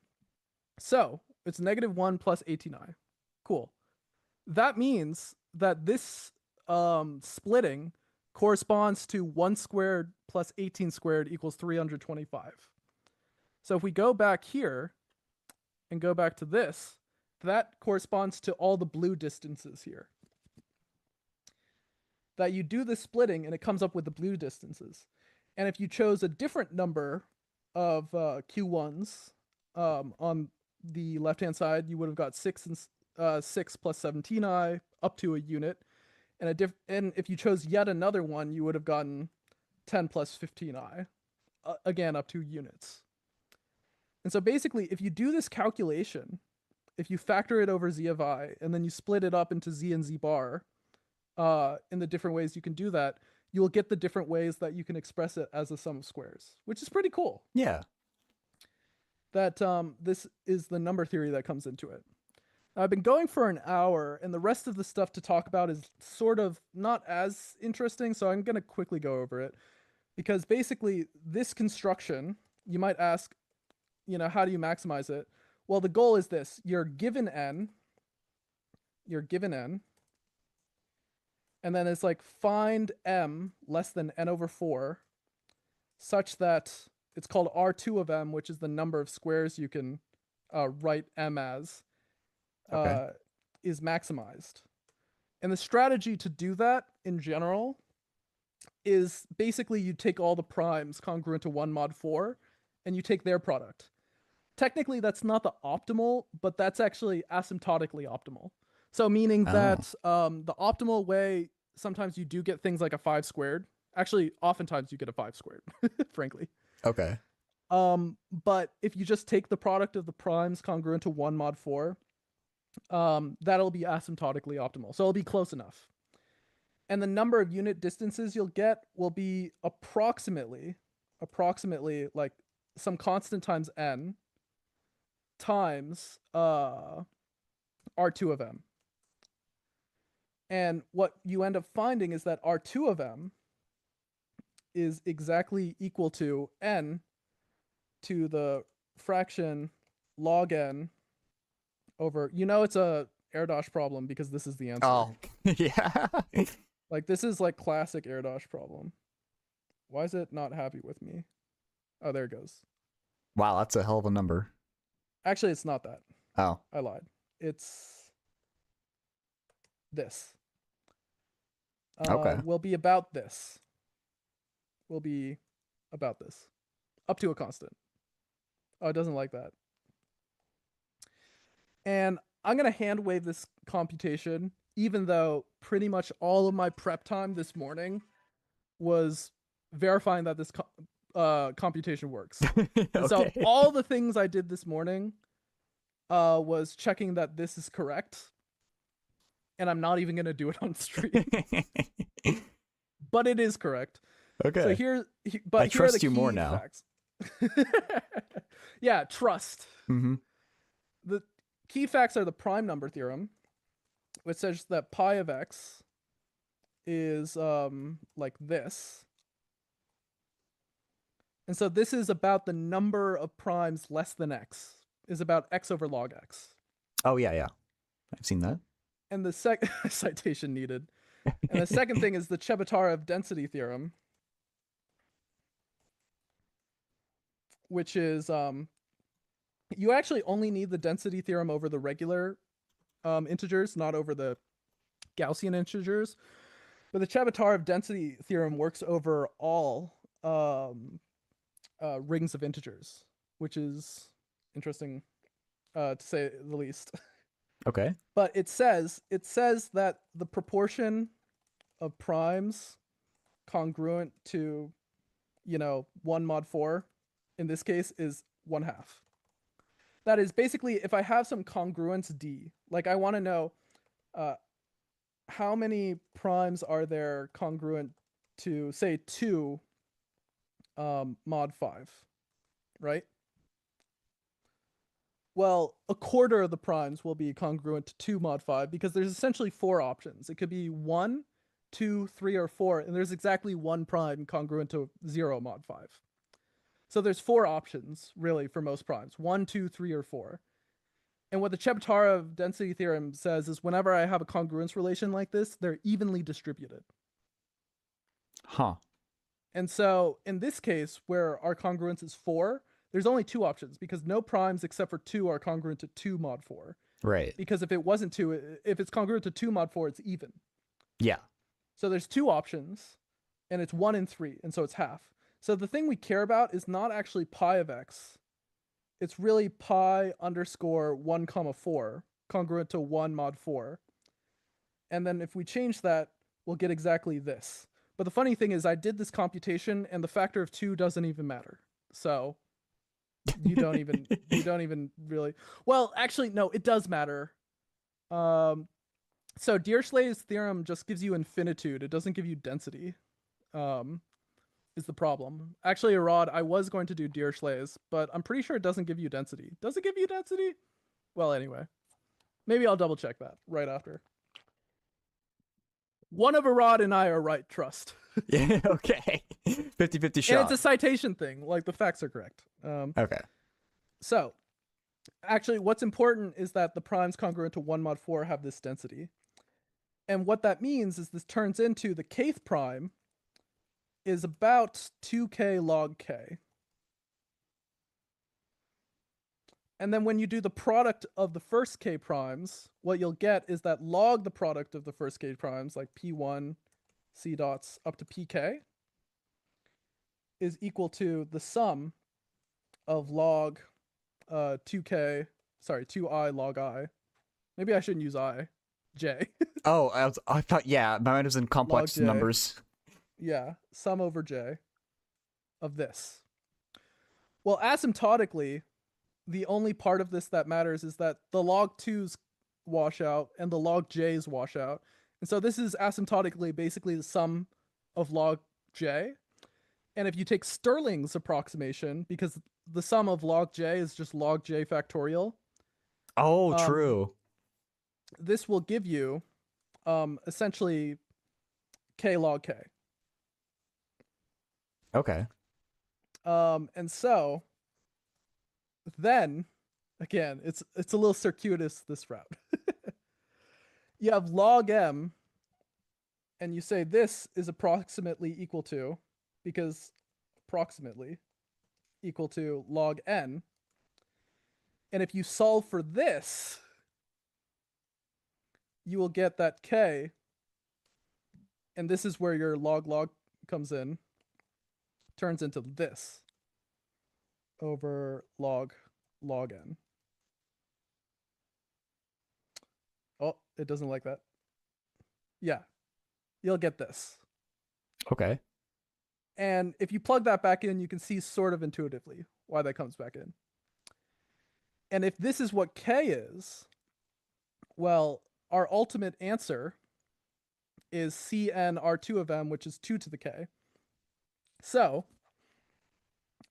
so it's -1 plus 18i. Cool. That means that this splitting corresponds to 1 squared plus 18 squared equals 325. So if we go back here and go back to this, that corresponds to all the blue distances here. That you do the splitting and it comes up with the blue distances. And if you chose a different number of Q1s on the left-hand side, you would have got 6 6 plus 17i up to a unit, and if you chose yet another one, you would have gotten 10 plus 15i, again up 2 units. And so basically, if you do this calculation, if you factor it over z of I, and then you split it up into z and z bar, in the different ways you can do that, you will get the different ways that you can express it as a sum of squares, which is pretty cool. Yeah. That this is the number theory that comes into it. I've been going for an hour, and the rest of the stuff to talk about is sort of not as interesting, so I'm going to quickly go over it. Because basically, this construction, you might ask, how do you maximize it? Well, the goal is this. You're given n, and then it's like find m less than n over 4, such that it's called R2 of m, which is the number of squares you can write m as, is maximized. And the strategy to do that in general is basically you take all the primes congruent to 1 mod 4 and you take their product. Technically, that's not the optimal, but that's actually asymptotically optimal. So meaning that the optimal way, sometimes you do get things like a 5 squared. Actually, oftentimes you get a 5 squared, frankly. Okay. But if you just take the product of the primes congruent to 1 mod 4, that'll be asymptotically optimal. So it'll be close enough. And the number of unit distances you'll get will be approximately like some constant times n times R2 of m. And what you end up finding is that R2 of m is exactly equal to n to the fraction log n over, it's a Erdos problem because this is the answer. Oh, yeah. Like, this is like classic Erdos problem. Why is it not happy with me? Oh, there it goes. Wow, that's a hell of a number. Actually, it's not that. Oh. I lied. It's this. Okay. Will be about this. Will be about this. Up to a constant. Oh, it doesn't like that. And I'm going to hand wave this computation, even though pretty much all of my prep time this morning was verifying that this computation works. Okay. So all the things I did this morning was checking that this is correct. And I'm not even going to do it on stream. But it is correct. Okay. So I here trust are the you more key now. facts. Yeah, trust. Mm-hmm. The key facts are the prime number theorem, which says that pi of x is like this. And so this is about the number of primes less than x, is about x over log x. Oh, yeah. I've seen that. And the citation needed. And the second thing is the Chebotarev density theorem, which is you actually only need the density theorem over the regular integers, not over the Gaussian integers. But the Chebotarev density theorem works over all rings of integers, which is interesting to say the least. Okay. But it says that the proportion of primes congruent to 1 mod 4 in this case is 1/2. That is basically, if I have some congruence d, like I want to know how many primes are there congruent to, say, 2 mod 5, right? Well, a quarter of the primes will be congruent to 2 mod 5 because there's essentially 4 options. It could be 1, 2, 3, or 4, and there's exactly 1 prime congruent to 0 mod 5. So there's 4 options, really, for most primes. 1, 2, 3, or 4. And what the Chebotarev density theorem says is whenever I have a congruence relation like this, they're evenly distributed. Huh. And so in this case, where our congruence is 4, there's only 2 options because no primes except for 2 are congruent to 2 mod 4. Right. Because if it wasn't 2, if it's congruent to 2 mod 4, it's even. Yeah. So there's 2 options, and it's 1 and 3, and so it's half. So the thing we care about is not actually pi of x. It's really pi underscore 1 comma 4 congruent to 1 mod 4. And then if we change that, we'll get exactly this. But the funny thing is I did this computation and the factor of 2 doesn't even matter. So you don't even really, well, actually, no, it does matter. So Dirichlet's theorem just gives you infinitude. It doesn't give you density. Is the problem. Actually, Arad, I was going to do Dirichlet's, but I'm pretty sure it doesn't give you density. Does it give you density? Well, anyway. Maybe I'll double check that right after. One of Arad and I are right, trust. Yeah, okay. 50-50 shot. And it's a citation thing. Like, the facts are correct. Okay. So, actually, what's important is that the primes congruent to 1 mod 4 have this density. And what that means is this turns into the kth prime is about 2k log k. And then when you do the product of the first k primes, what you'll get is that log the product of the first k primes, like p1, c dots, up to pk, is equal to the sum of log 2i log I. Maybe I shouldn't use I. J. Oh, I thought, yeah, my mind was in complex numbers. Yeah, sum over j of this. Well, asymptotically, the only part of this that matters is that the log 2's wash out and the log j's wash out. And so this is asymptotically basically the sum of log j. And if you take Stirling's approximation, because the sum of log j is just log j factorial. Oh, true. This will give you essentially k log k. Okay. And so then again, it's a little circuitous, this route. You have log m, and you say this is approximately equal to, because approximately equal to log n. And if you solve for this, you will get that k, and this is where your log comes in, turns into this over log n. Oh, it doesn't like that. Yeah, you'll get this. Okay. And if you plug that back in, you can see sort of intuitively why that comes back in. And if this is what k is, well, our ultimate answer is Cn R2 of m, which is 2 to the k. So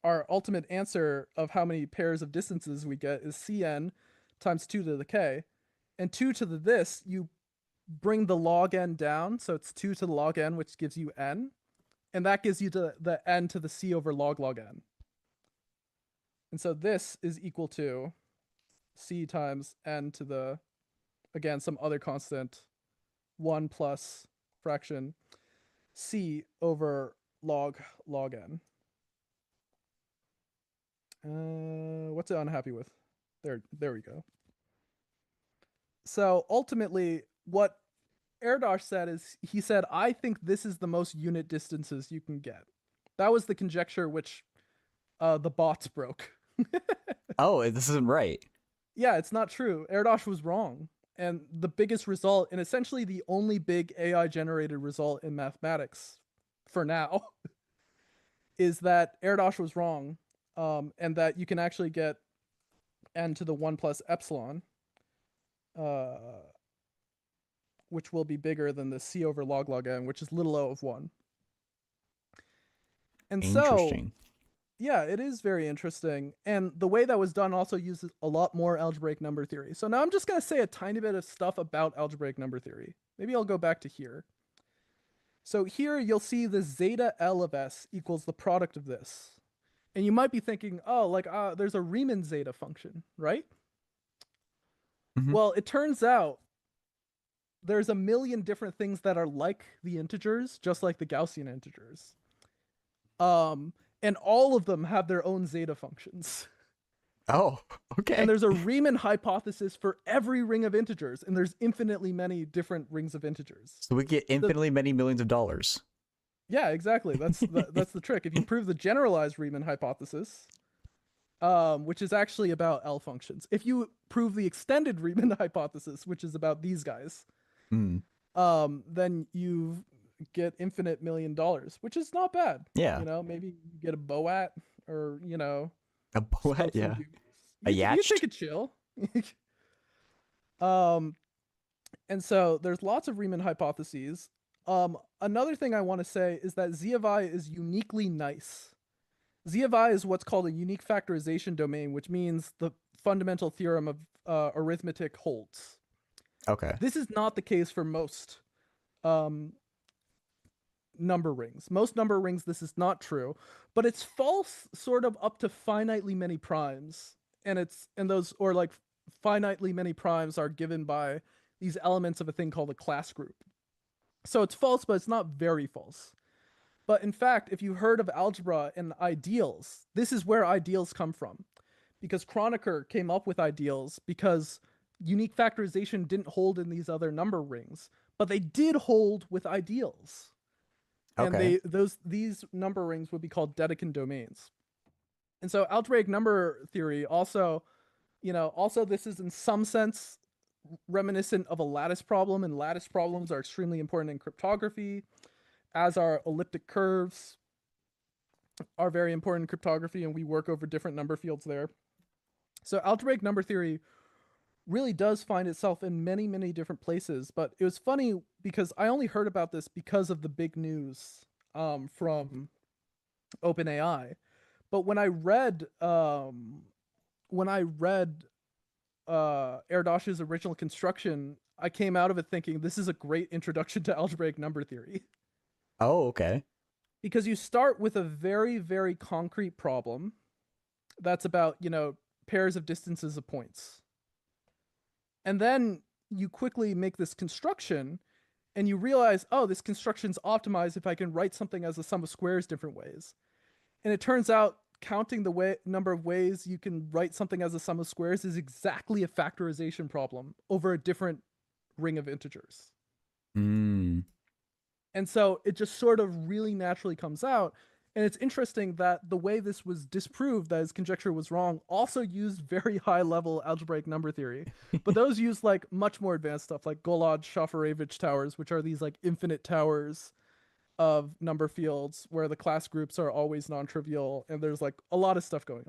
our ultimate answer of how many pairs of distances we get is Cn times 2 to the k. And 2 to the this, you bring the log n down, so it's 2 to the log n, which gives you n. And that gives you the n to the c over log n. And so this is equal to c times n to the, again, some other constant, 1 plus fraction c over log n. What's it unhappy with? There we go. So ultimately, what Erdos said is, he said, I think this is the most unit distances you can get. That was the conjecture which the bots broke. Oh, this isn't right. Yeah, it's not true. Erdos was wrong. And the biggest result, and essentially the only big AI generated result in mathematics for now, is that Erdos was wrong, and that you can actually get n to the 1 plus epsilon, which will be bigger than the c over log n, which is little o of 1. And so, yeah, it is very interesting. And the way that was done also uses a lot more algebraic number theory. So now I'm just going to say a tiny bit of stuff about algebraic number theory. Maybe I'll go back to here. So here you'll see the zeta L of S equals the product of this. And you might be thinking, oh, like there's a Riemann zeta function, right? Mm-hmm. Well, it turns out there's a million different things that are like the integers, just like the Gaussian integers. And all of them have their own zeta functions. Oh, okay. And there's a Riemann hypothesis for every ring of integers, and there's infinitely many different rings of integers. So we get infinitely many millions of dollars. Yeah, exactly. That's the trick. If you prove the generalized Riemann hypothesis, which is actually about L functions. If you prove the extended Riemann hypothesis, which is about these guys, Mm. then you get infinite $1,000,000, which is not bad. Yeah. Maybe you get a Boat or A what? something Yeah. dubious. A You take yacht? a chill. um, and so there's lots of Riemann hypotheses. Another thing I want to say is that Z of I is uniquely nice. Z of I is what's called a unique factorization domain, which means the fundamental theorem of arithmetic holds. Okay. This is not the case for most um, number rings. Most number rings, this is not true, but it's false sort of up to finitely many primes, and those or like finitely many primes are given by these elements of a thing called a class group. So it's false, but it's not very false. But in fact, if you heard of algebra and ideals, this is where ideals come from. Because Kronecker came up with ideals because unique factorization didn't hold in these other number rings, but they did hold with ideals. And Okay. these number rings would be called Dedekind domains. And so algebraic number theory also, also this is in some sense reminiscent of a lattice problem, and lattice problems are extremely important in cryptography, as are elliptic curves are very important in cryptography, and we work over different number fields there. So algebraic number theory really does find itself in many, many different places. But it was funny because I only heard about this because of the big news from OpenAI. But when I read Erdős' original construction, I came out of it thinking this is a great introduction to algebraic number theory. Oh, okay. Because you start with a very, very concrete problem that's about, pairs of distances of points. And then you quickly make this construction and you realize, oh, this construction's optimized if I can write something as a sum of squares different ways. And it turns out counting the number of ways you can write something as a sum of squares is exactly a factorization problem over a different ring of integers. Mm. And so it just sort of really naturally comes out. And it's interesting that the way this was disproved, that his conjecture was wrong, also used very high level algebraic number theory. But those use like much more advanced stuff like Golod Shafarevich towers, which are these like infinite towers of number fields where the class groups are always non-trivial, and there's like a lot of stuff going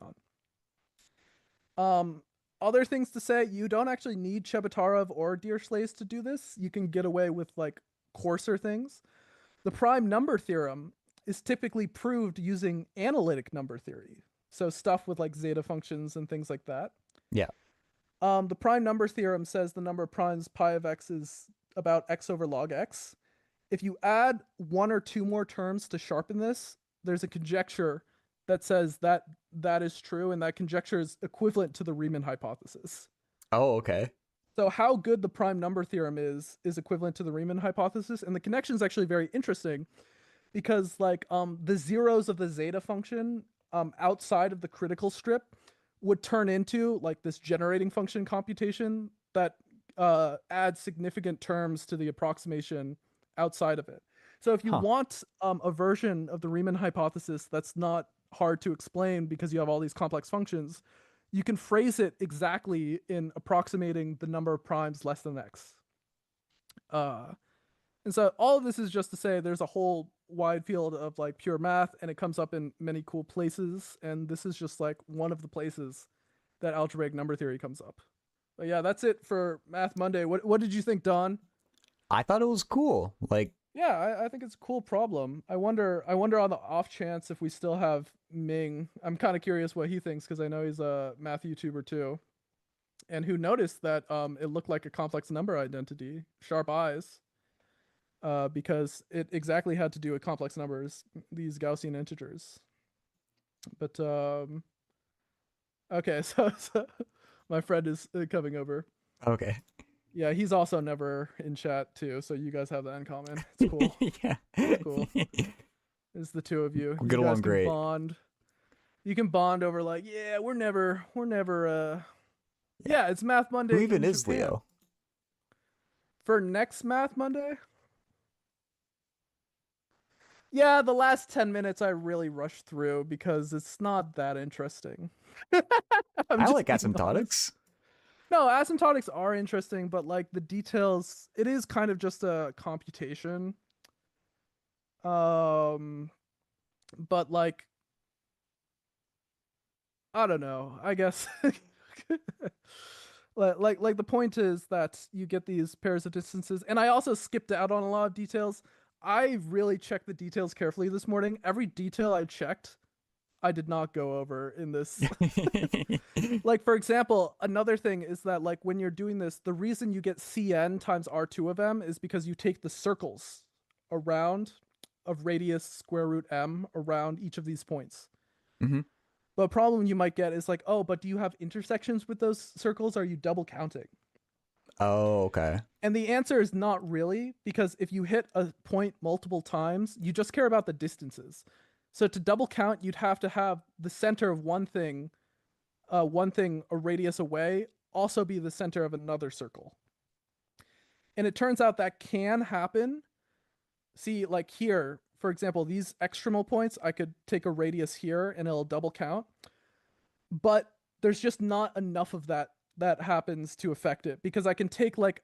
on. Other things to say, you don't actually need Chebatarov or Dirichlet to do this. You can get away with like coarser things. The prime number theorem is typically proved using analytic number theory. So stuff with like zeta functions and things like that. Yeah. The prime number theorem says the number of primes pi of x is about x over log x. If you add one or two more terms to sharpen this, there's a conjecture that says that that is true, and that conjecture is equivalent to the Riemann hypothesis. Oh, okay. So how good the prime number theorem is equivalent to the Riemann hypothesis, and the connection is actually very interesting because like the zeros of the zeta function outside of the critical strip would turn into like this generating function computation that adds significant terms to the approximation outside of it. So if you Huh. want a version of the Riemann hypothesis that's not hard to explain because you have all these complex functions, you can phrase it exactly in approximating the number of primes less than x. And so all of this is just to say there's a whole wide field of like pure math, and it comes up in many cool places. And this is just like one of the places that algebraic number theory comes up. But yeah, that's it for Math Monday. What did you think, Don? I thought it was cool. Like, Yeah, I think it's a cool problem. I wonder on the off chance if we still have Ming. I'm kind of curious what he thinks because I know he's a math YouTuber too, and who noticed that it looked like a complex number identity, sharp eyes, because it exactly had to do with complex numbers, these Gaussian integers. But okay, so my friend is coming over. okay. Yeah, he's also never in chat too, so you guys have that in common. It's cool. Yeah. It's cool. It's the two of you. We'll You get guys along can great. bond. You can bond over like, yeah, we're never Yeah. yeah, it's Math Who Monday even in is Japan. Leo? For next Math Monday? Yeah, the last 10 minutes I really rushed through because it's not that interesting. I'm I just like being honest. asymptotics. No, asymptotics are interesting, but like the details, it is kind of just a computation. Um, but like, I don't know. I guess like the point is that you get these pairs of distances, and I also skipped out on a lot of details. I really checked the details carefully this morning. Every detail I checked, I did not go over in this. Like for example, another thing is that like when you're doing this, the reason you get Cn times R2 of m is because you take the circles around of radius square root m around each of these points. Hmm. But a problem you might get is like, oh, but do you have intersections with those circles? Are you double counting? Oh, okay. And the answer is not really, because if you hit a point multiple times, you just care about the distances. So to double count, you'd have to have the center of one thing a radius away, also be the center of another circle. And it turns out that can happen. See, like here, for example, these extremal points, I could take a radius here and it'll double count. But there's just not enough of that happens to affect it, because I can take like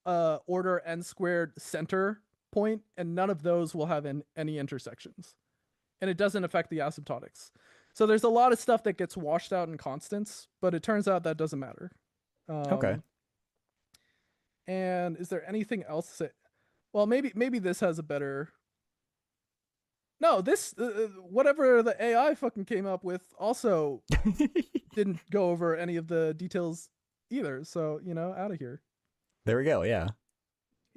order n squared center point and none of those will have any intersections. And it doesn't affect the asymptotics. So there's a lot of stuff that gets washed out in constants, but it turns out that doesn't matter. Okay. And is there anything else to say? Well, maybe this has a better. No, this whatever the AI fucking came up with also didn't go over any of the details either. So out of here. There we go. Yeah.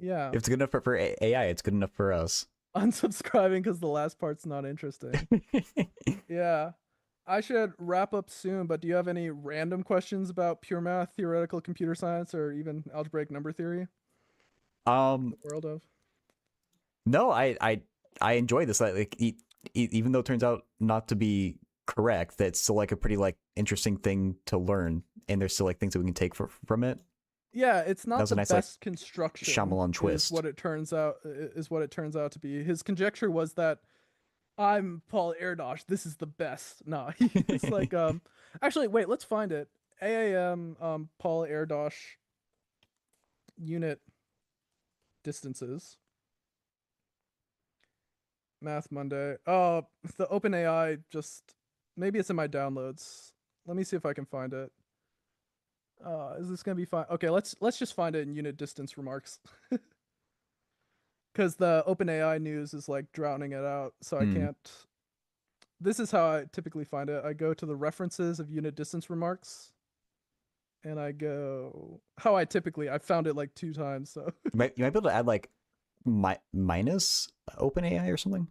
Yeah, If it's good enough for AI, it's good enough for us. unsubscribing because the last part's not interesting. Yeah. I should wrap up soon, but do you have any random questions about pure math, theoretical computer science, or even algebraic number theory in um, the world of? no, I enjoy this. Like, even though it turns out not to be correct, that's still like a pretty like interesting thing to learn, and there's still like things that we can take from it. Yeah, it's That not was a the nice like best construction, Shyamalan is twist. what it turns out. Is what it turns out to be. His conjecture was that I'm Paul Erdos. This is the best. No, it's like Actually, wait. Let's find it. AAM Paul Erdos unit distances. Math Monday. Oh, the OpenAI just maybe it's in my downloads. Let me see if I can find it. Is this gonna be fine? Okay, let's just find it in unit distance remarks. Because the OpenAI news is like drowning it out, so I Hmm. can't. This is how I typically find it. I go to the references of unit distance remarks, and I go how I found it like 2 times. So You might be able to add like minus OpenAI or something.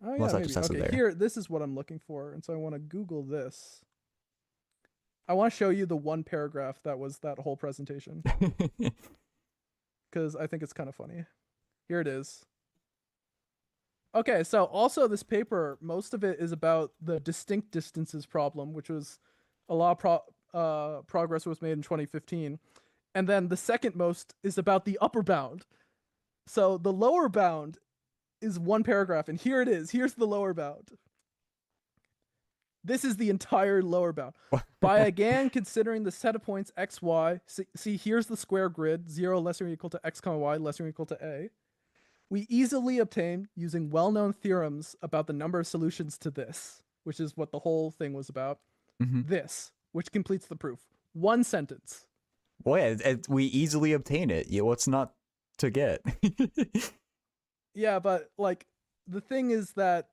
oh Unless yeah, that just maybe. has it Okay, there. here this is what I'm looking for, and so I want to Google this. I want to show you the one paragraph that was that whole presentation because I think it's kind of funny. Here it is. Okay, so also this paper, most of it is about the distinct distances problem, which was a lot of progress was made in 2015. And then the second most is about the upper bound. So the lower bound is one paragraph, and here it is. Here's the lower bound. This is the entire lower bound. By again considering the set of points x, y, see here's the square grid, 0 less than or equal to x, comma y, less than or equal to a. We easily obtain, using well-known theorems about the number of solutions to this, which is what the whole thing was about, Hmm. this, which completes the proof. One sentence. Well, yeah, we easily obtain it. Yeah, what's not to get? Yeah, but like the thing is that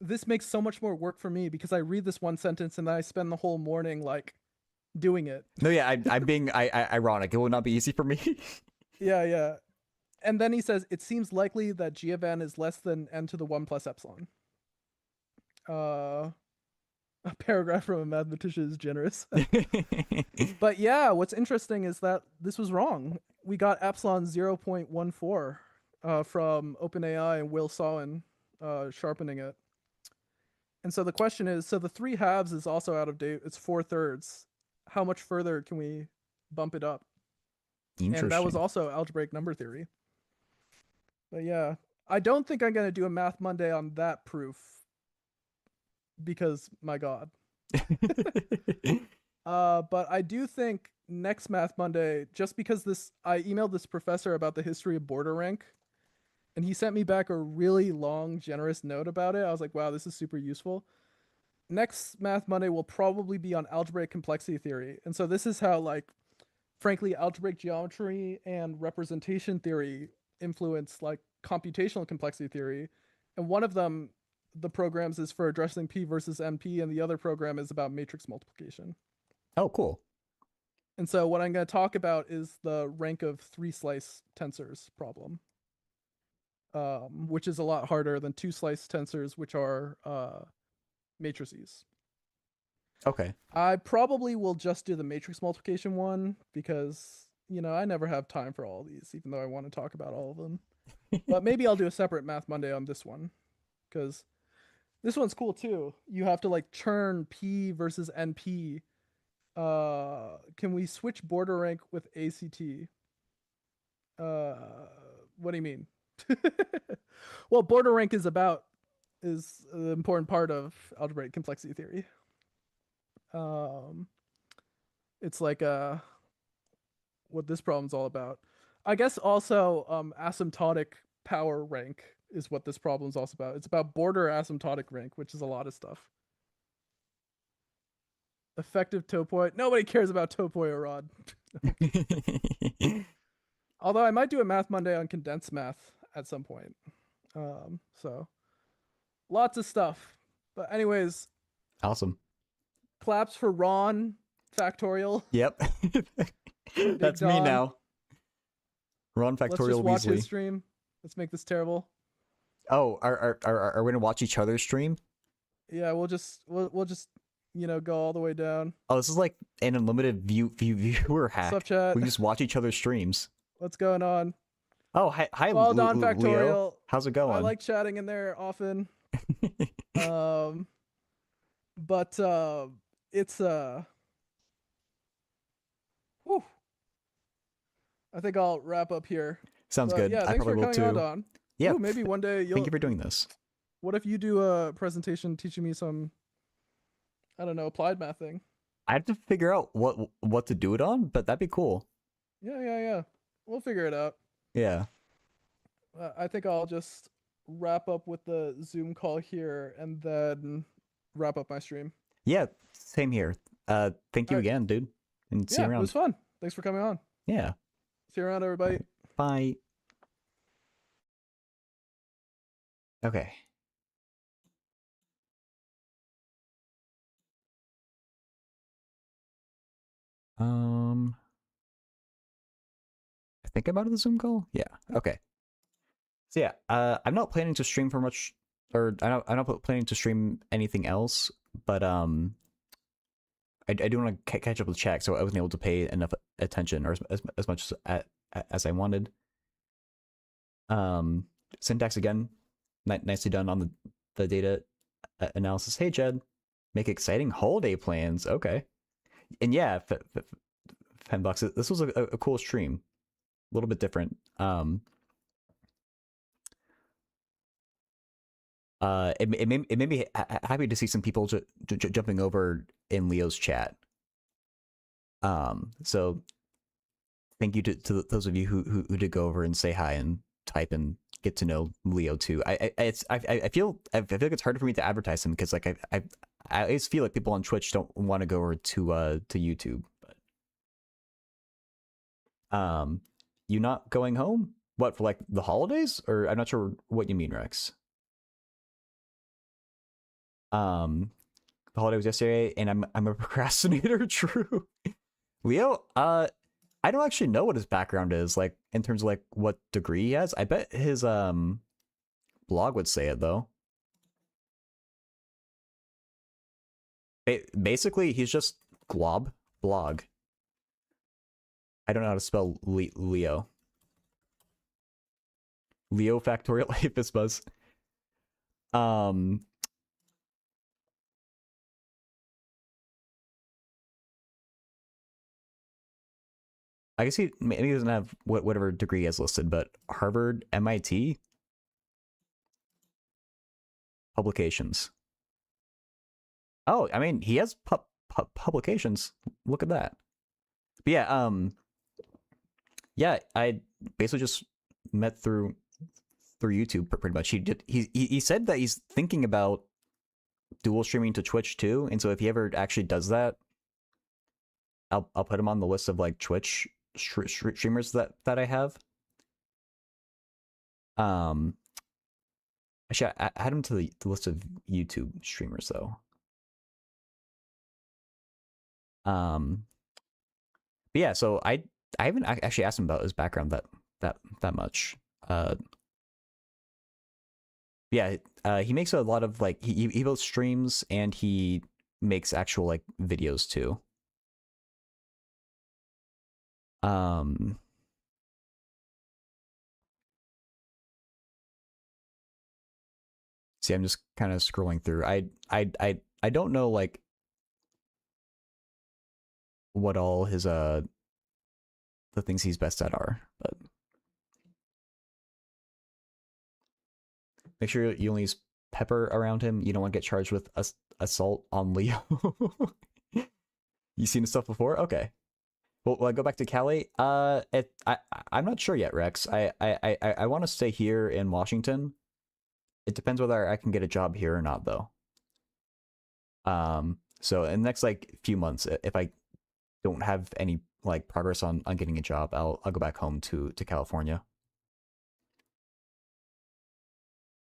this makes so much more work for me because I read this one sentence and then I spend the whole morning like doing it. No, yeah, I'm being ironic. It will not be easy for me. Yeah, yeah. And then he says it seems likely that g of n is less than n to the 1 plus epsilon. A paragraph from a mathematician is generous. But yeah, what's interesting is that this was wrong. We got epsilon 0.14 from OpenAI and Will Sawin sharpening it. And so the question is, so the 3/2 is also out of date. It's 4/3. How much further can we bump it up? And that was Interesting. also algebraic number theory. But yeah, I don't think I'm going to do a Math Monday on that proof because, my God. But I do think next Math Monday, just because I emailed this professor about the history of border rank, and he sent me back a really long, generous note about it. I was like, wow, this is super useful. Next Math Monday will probably be on algebraic complexity theory. And so this is how, like, frankly, algebraic geometry and representation theory influence, like, computational complexity theory. And one of them, the programs, is for addressing P versus NP, and the other program is about matrix multiplication. Oh, cool. And so what I'm going to talk about is the rank of three slice tensors problem, which is a lot harder than two slice tensors, which are matrices. Okay. I probably will just do the matrix multiplication one because, I never have time for all of these, even though I want to talk about all of them. But maybe I'll do a separate Math Monday on this one because this one's cool too. You have to like churn P versus NP. Can we switch border rank with ACT? Uh, what do you mean? Well, border rank is an important part of algebraic complexity theory. It's like what this problem's all about. I guess also asymptotic power rank is what this problem's also about. It's about border asymptotic rank, which is a lot of stuff. Effective topoi. Nobody cares about topoi or rod. Although I might do a Math Monday on condensed math at some point. So lots of stuff. But anyways, Awesome. claps for Ron Factorial. Yep. That's me Don. now. Ron Let's Factorial just watch Weasley. his stream. Let's make this terrible. Oh, are we gonna watch each other's stream? Yeah, we'll just go all the way down. Oh, this is like an unlimited viewer hack. What's up, chat? We can just watch each other's streams. What's going on? Oh, hi, Well done, Leo. Factorial. How's it going? I like chatting in there often. But it's whew. I think I'll wrap up here. Sounds But good. yeah, I thanks for probably will coming on, too. Don. Yeah. Ooh, maybe one day Thank you for doing this. What if you do a presentation teaching me some, I don't know, applied math thing? I have to figure out what to do it on, but that'd be cool. Yeah. We'll figure it out. Yeah. I think I'll just wrap up with the Zoom call here and then wrap up my stream. Yeah, same here. Thank you again, dude. And see you around. It was fun. Thanks for coming on. Yeah. See you around, everybody. Bye. Okay. I think I'm out of the Zoom call. Yeah. Okay. So yeah, I'm not planning to stream for much, or I'm not planning to stream anything else. But I do want to catch up with chat, so I wasn't able to pay enough attention or as much as I wanted. Syntax again, nicely done on the data analysis. Hey Jed, make exciting holiday plans. Okay, and yeah, $10. This was a cool stream, a little bit different. It made me happy to see some people jumping over in Leo's chat. So thank you to those of you who did go over and say hi and type and get to know Leo too. I feel like it's harder for me to advertise him because like I always feel like people on Twitch don't want to go over to YouTube. But you not going home? What, for like the holidays? Or I'm not sure what you mean, Rex. The holiday was yesterday, and I'm a procrastinator. True. Leo, I don't actually know what his background is, like in terms of like what degree he has. I bet his blog would say it though. Basically, he's just blog. I don't know how to spell Leo. Leo Factorial Apis Buzz. I guess maybe he doesn't have whatever degree he has listed, but Harvard, MIT, publications. Oh, I mean, he has publications. Look at that. But yeah, yeah, I basically just met through YouTube pretty much. He said that he's thinking about dual streaming to Twitch too, and so if he ever actually does that, I'll put him on the list of like Twitch streamers that I have. Um, actually, I add him to the list of YouTube streamers though. But yeah, so I haven't actually asked him about his background that much. Yeah, he makes a lot of like he both streams and he makes actual like videos too. Um, see, I'm just kind of scrolling through. I don't know like what all his the things he's best at are, but make sure you only use pepper around him. You don't want to get charged with assault on Leo. You seen the stuff before? Okay. Well, I go back to Cali. I'm not sure yet, Rex. I want to stay here in Washington. It depends whether I can get a job here or not, though. So in the next like few months, if I don't have any like progress on getting a job, I'll go back home to California.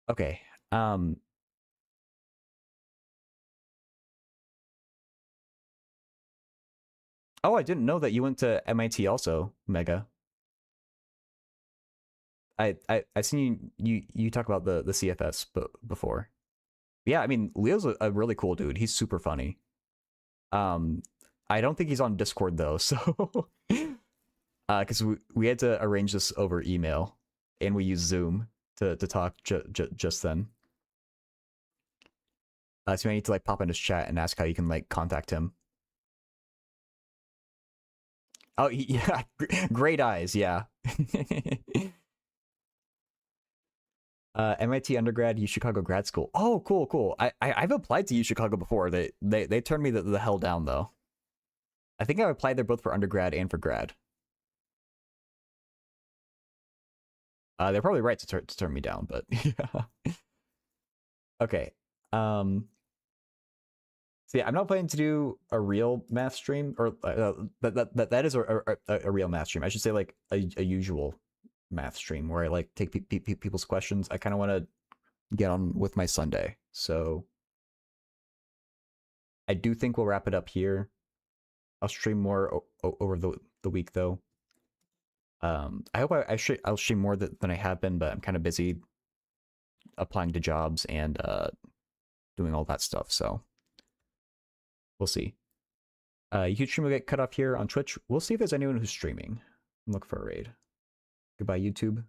Okay. Oh, I didn't know that you went to MIT also, Mega. I seen you talk about the CFS before. Yeah, I mean Leo's a really cool dude. He's super funny. Um, I don't think he's on Discord though, so because we had to arrange this over email, and we use Zoom to talk just then. So I need to like pop in his chat and ask how you can like contact him. Oh yeah, great eyes, yeah. MIT undergrad, U Chicago grad school. Oh, cool, cool. I've applied to U Chicago before. They turned me the hell down though. I think I applied there both for undergrad and for grad. They're probably right to turn me down, but yeah. Okay. So yeah, I'm not planning to do a real math stream, or that is a real math stream. I should say like a usual math stream where I like take people's questions. I kind of want to get on with my Sunday, so I do think we'll wrap it up here. I'll stream more over the week though. I hope I'll stream more than I have been, but I'm kind of busy applying to jobs and doing all that stuff. So we'll see. YouTube stream will get cut off here on Twitch. We'll see if there's anyone who's streaming. Look for a raid. Goodbye, YouTube.